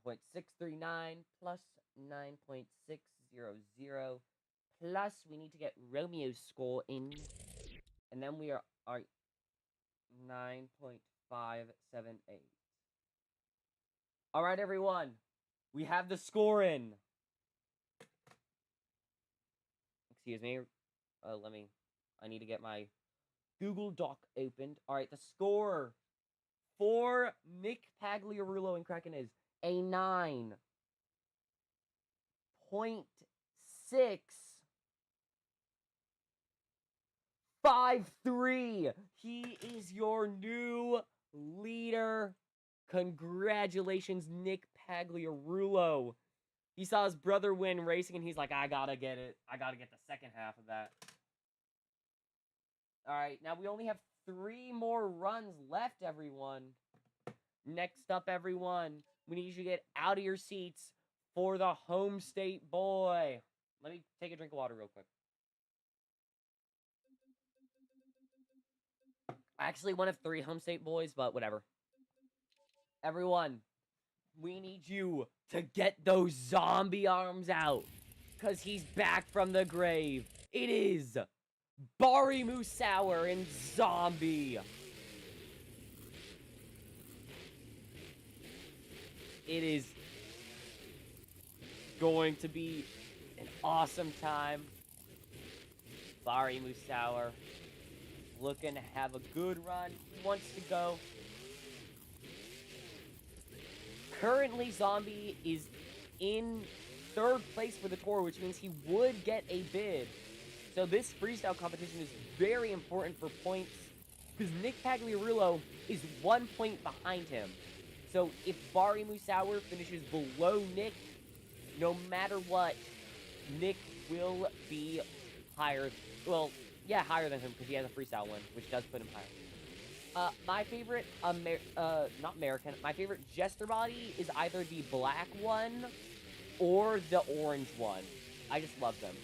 .639 plus 9.600 plus we need to get Romeo's score in, and then we are 9.578. All right, everyone, we have the score in. Excuse me. I need to get my Google Doc opened. All right, the score for Nick Pagliarulo and Kraken is a 9.653. He is your new leader. Congratulations, Nick Pagliarulo. He saw his brother win racing, and he's like, I gotta get it. I gotta get the second half of that. All right, now we only have 3 more runs left, everyone. Next up, everyone, we need you to get out of your seats for the home state boy. Let me take a drink of water real quick. Actually, one of 3 home state boys, but whatever. Everyone, we need you to get those zombie arms out, because he's back from the grave. It is Bari Musauer and Zombie. It is going to be an awesome time. Bari Musauer looking to have a good run. He wants to go. Currently, Zombie is in 3rd place for the tour, which means he would get a bid. So this freestyle competition is very important for points, because Nick Pagliarulo is 1 point behind him. So if Bari Musauer finishes below Nick, no matter what, Nick will be higher. Well, yeah, higher than him, because he has a freestyle win, which does put him higher. My favorite, not American, my favorite Jester body is either the black one or the orange one. I just love them.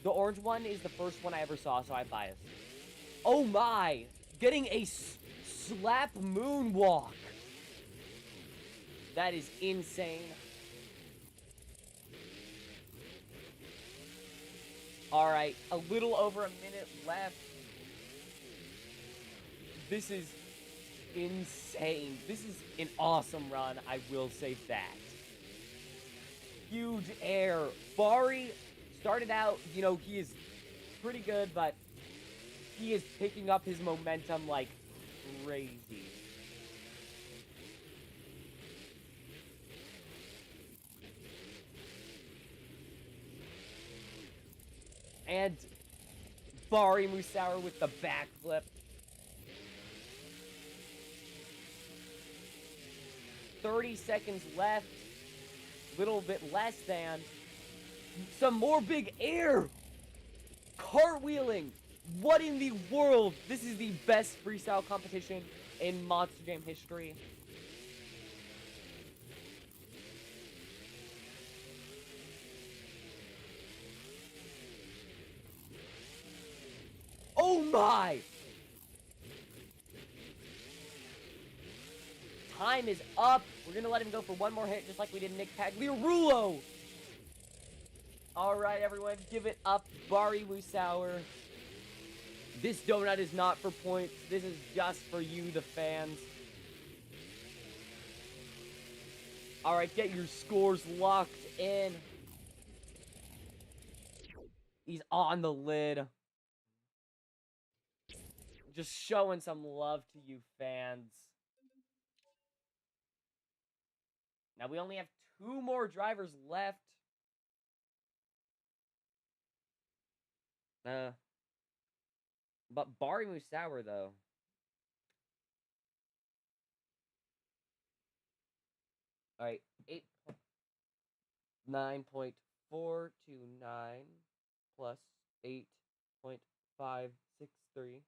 The orange one is the first one I ever saw, so I'm biased. Oh my! Getting a slap moonwalk! That is insane. Alright, a little over a minute left. This is insane. This is an awesome run, I will say that. Huge air. Bari started out, you know, he is pretty good, but he is picking up his momentum like crazy. And Bari Musauer with the backflip. 30 seconds left. Little bit less than. Some more big air. Cartwheeling. What in the world? This is the best freestyle competition in Monster Jam history. Oh my! Time is up. We're gonna let him go for one more hit, just like we did Nick Pagliarulo. All right, everyone, give it up, Bari Musauer. This donut is not for points. This is just for you, the fans. Alright, get your scores locked in. He's on the lid. Just showing some love to you fans. Now we only have 2 more drivers left. But Bari Musauer, though. Alright, 9.429 plus 8.563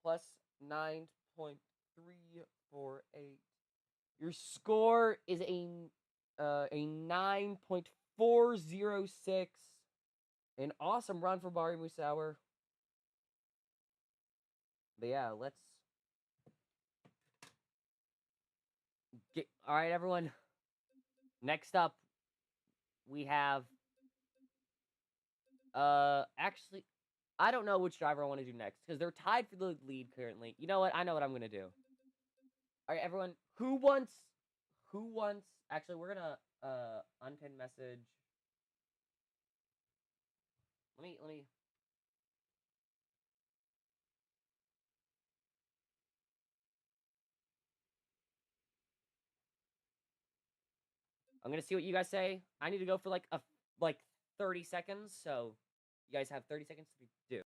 plus 9.348. Your score is a 9.406. An awesome run for Bari Musauer. But yeah, let's get. All right, everyone. Next up, we have. Actually, I don't know which driver I want to do next because they're tied for the lead currently. You know what? I know what I'm gonna do. All right, everyone. Who wants? Actually, we're gonna unpin message. Let me. I'm gonna see what you guys say. I need to go for like 30 seconds, so you guys have 30 seconds to do.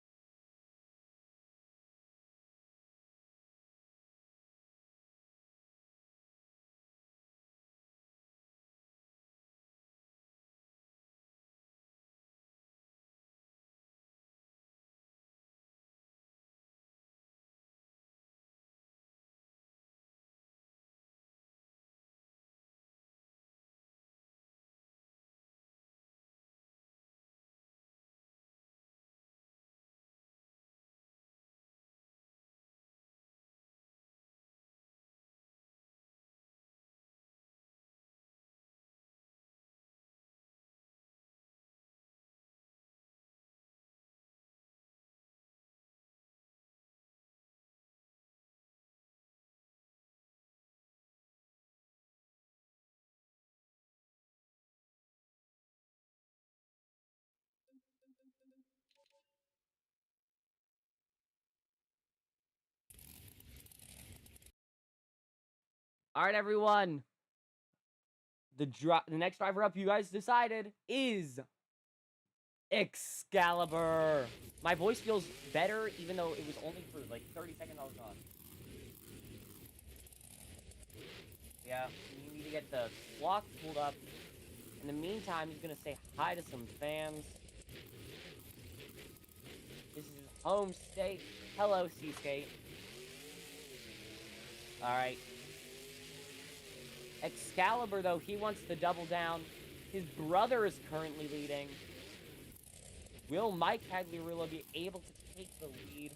All right, everyone. The next driver up, you guys decided, is Excalibur. My voice feels better, even though it was only for like 30 seconds I was on. Yeah, you need to get the clock pulled up. In the meantime, he's gonna say hi to some fans. This is his home state. Hello, Seaskate. Alright. Excalibur, though, he wants to double down. His brother is currently leading. Will Mike Cagliarulo be able to take the lead?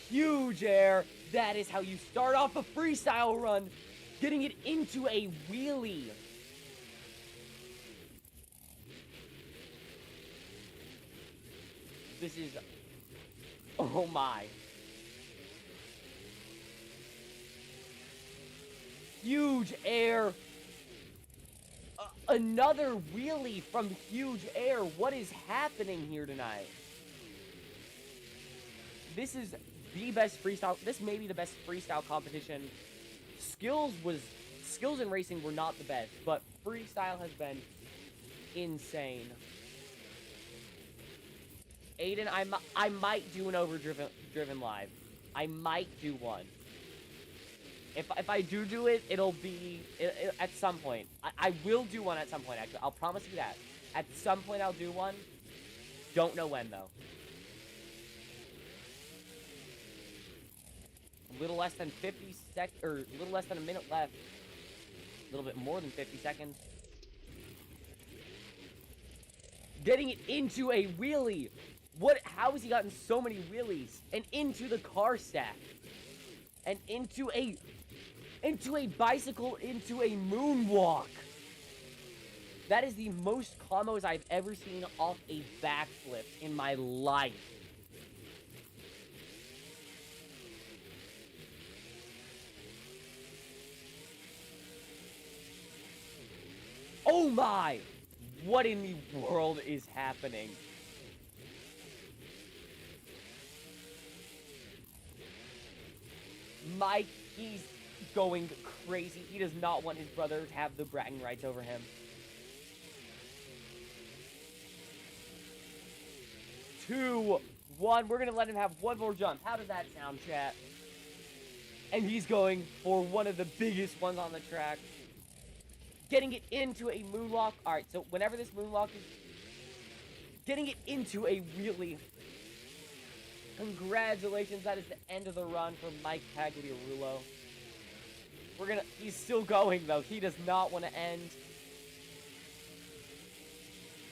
Huge air. That is how you start off a freestyle run. Getting it into a wheelie. This is... Oh my. Huge air. Another wheelie from huge air. What is happening here tonight? This is the best freestyle. This may be the best freestyle competition. Skills in racing were not the best, but freestyle has been insane. Aiden, I might do an overdriven live. I might do one. If I do it, it'll be at some point. I will do one at some point, actually. I'll promise you that. At some point, I'll do one. Don't know when, though. A little less than 50 seconds, or a little less than a minute left. A little bit more than 50 seconds. Getting it into a wheelie. How has he gotten so many wheelies? And into the car stack. And into a bicycle, into a moonwalk. That is the most combos I've ever seen off a backflip in my life. Oh my! What in the world is happening? Mike, he's going crazy. He does not want his brother to have the bragging rights over him. 2, 1. We're going to let him have one more jump. How does that sound, chat? And he's going for one of the biggest ones on the track. Getting it into a moonwalk. Alright, so whenever this moonwalk is... Getting it into a really... Congratulations, that is the end of the run for Mike Pagliarulo. He's still going, though. He does not want to end.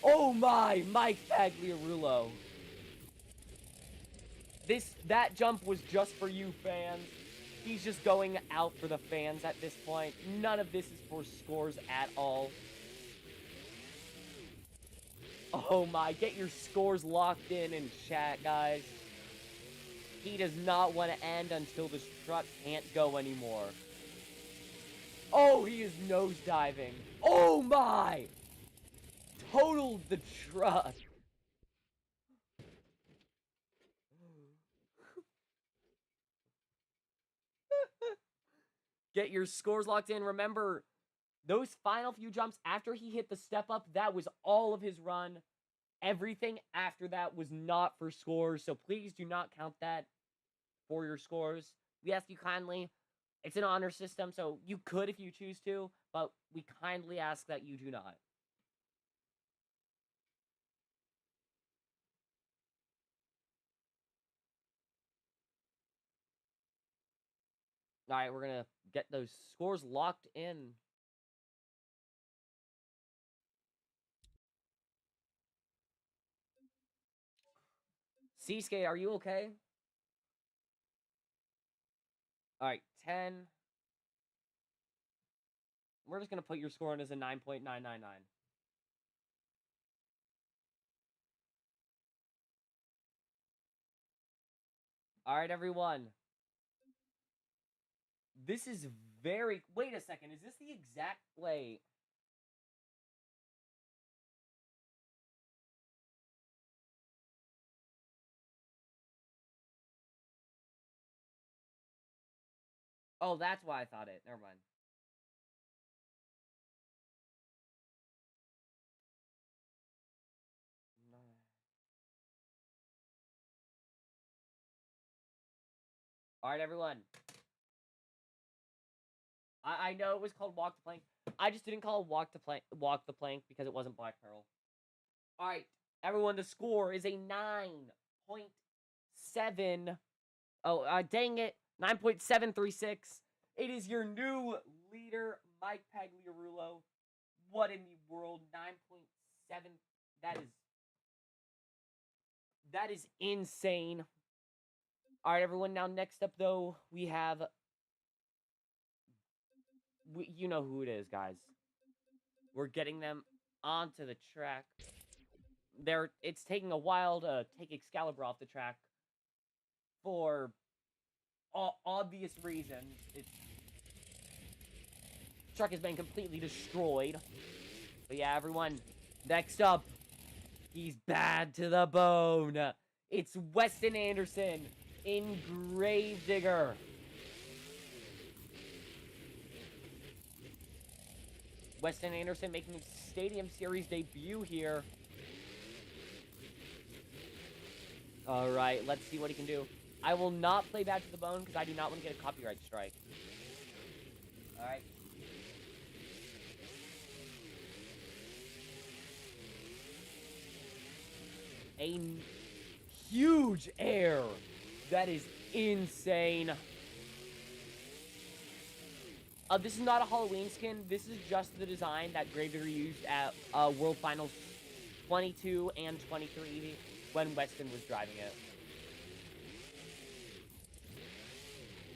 Oh my, Mike Pagliarulo. That jump was just for you, fans. He's just going out for the fans at this point. None of this is for scores at all. Oh my, get your scores locked in chat, guys. He does not want to end until this truck can't go anymore. Oh, he is nosediving. Oh my! Totaled the truck. Get your scores locked in. Remember, those final few jumps after he hit the step up, that was all of his run. Everything after that was not for scores, so please do not count that for your scores. We ask you kindly. It's an honor system, so you could if you choose to, but we kindly ask that you do not. Alright, we're gonna get those scores locked in. Seaskate, are you okay? Alright, 10. We're just gonna put your score in as a 9.999. Alright, everyone. This is very... Wait a second, is this the exact... Wait. Oh, that's why I thought it. Never mind. Alright, everyone. I know it was called Walk the Plank. I just didn't call it Walk the Plank because it wasn't Black Pearl. Alright, everyone, the score is a 9.7. Oh, dang it. 9.736. It is your new leader, Mike Pagliarulo. What in the world? 9.7. That is insane. Alright, everyone. Now, next up, though, we have... you know who it is, guys. We're getting them onto the track. It's taking a while to take Excalibur off the track for obvious reasons. The truck has been completely destroyed. But yeah, everyone, next up, he's bad to the bone. It's Weston Anderson in Gravedigger. Weston Anderson making his Stadium Series debut here. Alright, let's see what he can do. I will not play Bad to the Bone because I do not want to get a copyright strike. Alright. A huge air. That is insane. This is not a Halloween skin. This is just the design that Gravedigger used at World Finals 22 and 23 when Weston was driving it.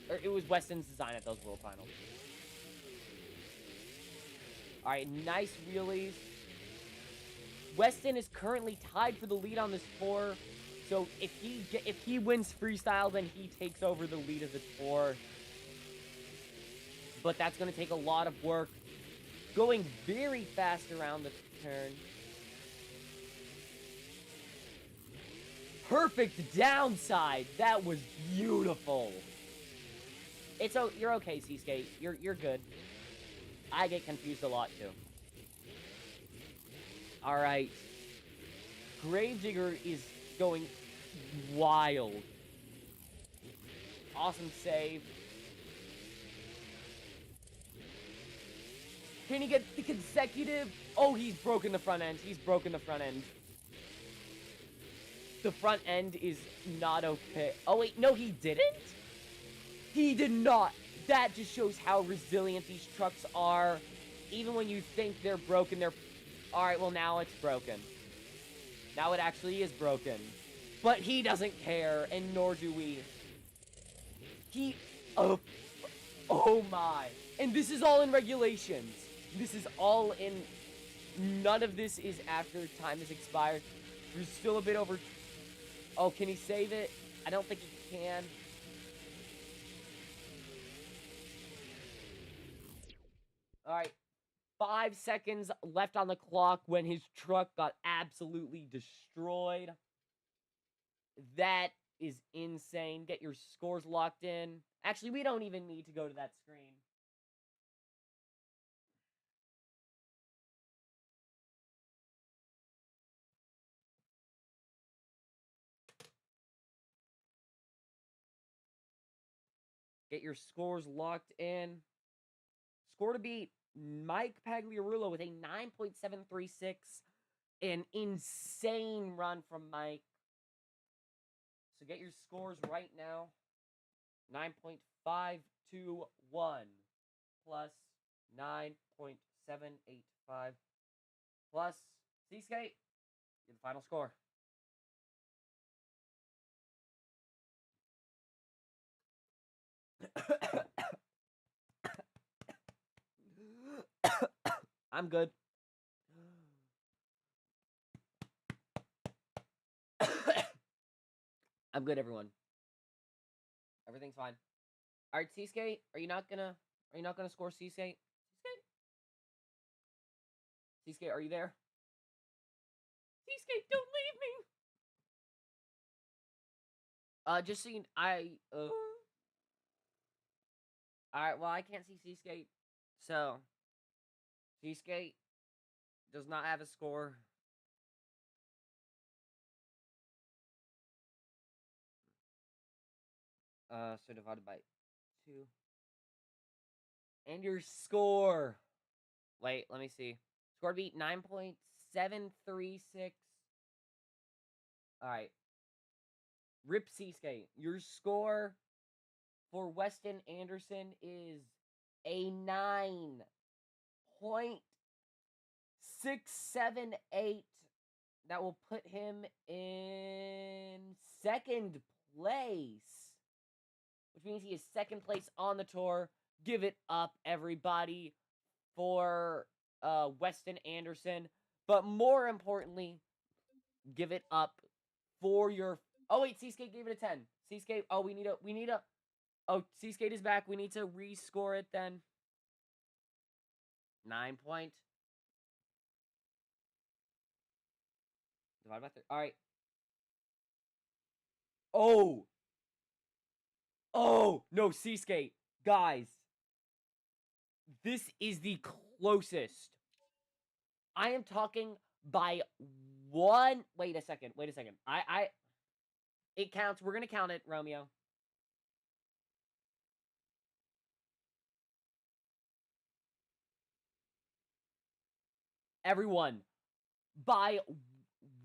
Or it was Weston's design at those World Finals. Alright, nice wheelies. Weston is currently tied for the lead on this tour. So if he wins freestyle, then he takes over the lead of the tour. But that's going to take a lot of work. Going very fast around the turn. Perfect downside. That was beautiful. You're okay, Seaskate. You're good. I get confused a lot too. All right. Gravedigger is going wild. Awesome save. Can he get the consecutive? Oh, he's broken the front end. He's broken the front end. The front end is not okay. Oh, wait. No, he didn't? He did not. That just shows how resilient these trucks are. Even when you think they're broken, they're... Alright, well, now it's broken. Now it actually is broken. But he doesn't care, and nor do we. Oh my. And this is all in regulations. This is all in... None of this is after time has expired. There's still a bit over... Oh, can he save it? I don't think he can. Alright. 5 seconds left on the clock when his truck got absolutely destroyed. That is insane. Get your scores locked in. Actually, we don't even need to go to that screen. Get your scores locked in. Score to beat Mike Pagliarulo with a 9.736. An insane run from Mike. So get your scores right now. 9.521 plus 9.785 plus Seaskate. Your final score. I'm good. I'm good, everyone. Everything's fine. All right, Seaskate, are you not gonna score Seaskate? Seaskate, are you there? Seaskate, don't leave me. Just so you, all right, well, I can't see Seaskate, so Seaskate does not have a score. So divided by 2. And your score. Wait, let me see. Score beat 9.736. Alright. Rip Seaskate. Your score for Weston Anderson is a 9.678. That will put him in 2nd place. Which means he is 2nd place on the tour. Give it up, everybody, for Weston Anderson. But more importantly, give it up for your... Oh, wait, Seaskate gave it a 10. Seaskate, oh, we need a... Oh, Seaskate is back. We need to rescore it then. 9 point. Divided by 3. All right. Oh! Oh! No, Seaskate. Guys. This is the closest. I am talking by 1... Wait a second. It counts. We're going to count it, Romeo. Everyone, by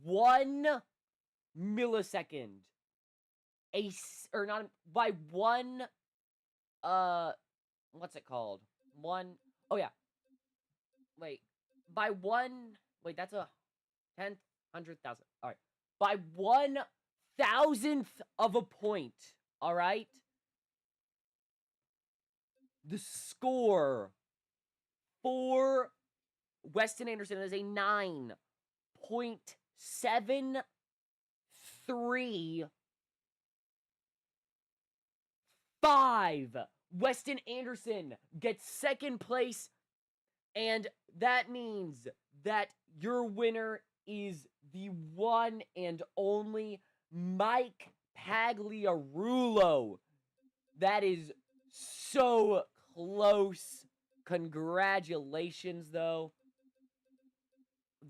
1 millisecond. Or not, by 1, what's it called? Oh yeah. Wait, by 1, wait, that's a 10th, 100,000. All right. By 1,000th of a point, all right? The score for Weston Anderson is a .735. Weston Anderson gets second place, and that means that your winner is the one and only Mike Pagliarulo. That is so close. Congratulations, though.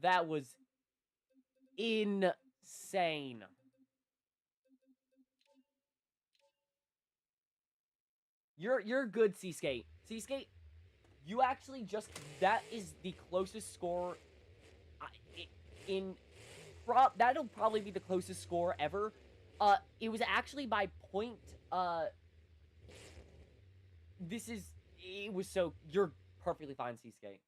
That was insane. You're good, Seaskate. Seaskate, you actually just, that is the closest score in that'll probably be the closest score ever. It was actually by point. It was so, you're perfectly fine, Seaskate.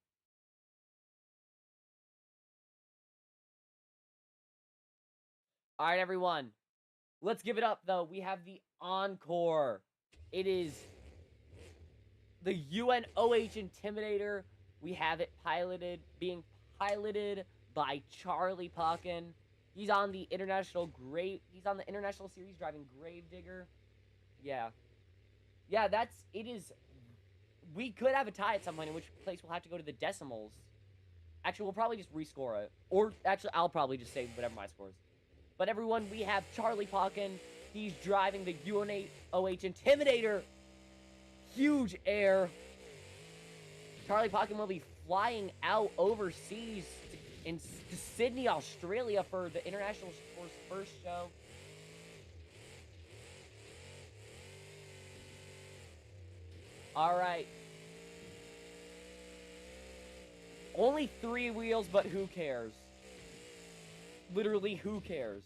All right, everyone. Let's give it up, though. We have the encore. It is the UNOH Intimidator. We have it being piloted by Charlie Puckin. He's on the international series driving Gravedigger. Yeah. Yeah, it is. We could have a tie at some point, in which place we'll have to go to the decimals. Actually, we'll probably just rescore it. Or, actually, I'll probably just say whatever my score is. But everyone, we have Charlie Puckin. He's driving the UNOH Intimidator. Huge air. Charlie Puckin will be flying out overseas to Sydney, Australia for the International Force first show. Alright. Only 3 wheels, but who cares? Literally, who cares?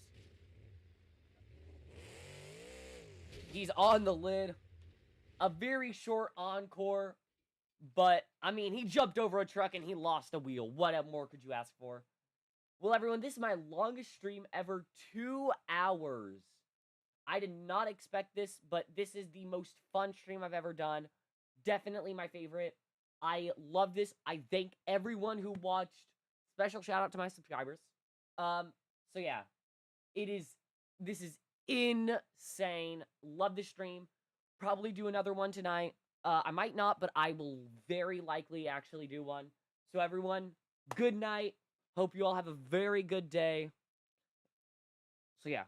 He's on the lid. A very short encore. But, I mean, he jumped over a truck and he lost a wheel. What more could you ask for? Well, everyone, this is my longest stream ever. 2 hours. I did not expect this, but this is the most fun stream I've ever done. Definitely my favorite. I love this. I thank everyone who watched. Special shout out to my subscribers. So yeah. This is insane. Love the stream. Probably do another one tonight. I might not, but I will very likely actually do one. So everyone, good night. Hope you all have a very good day. So yeah.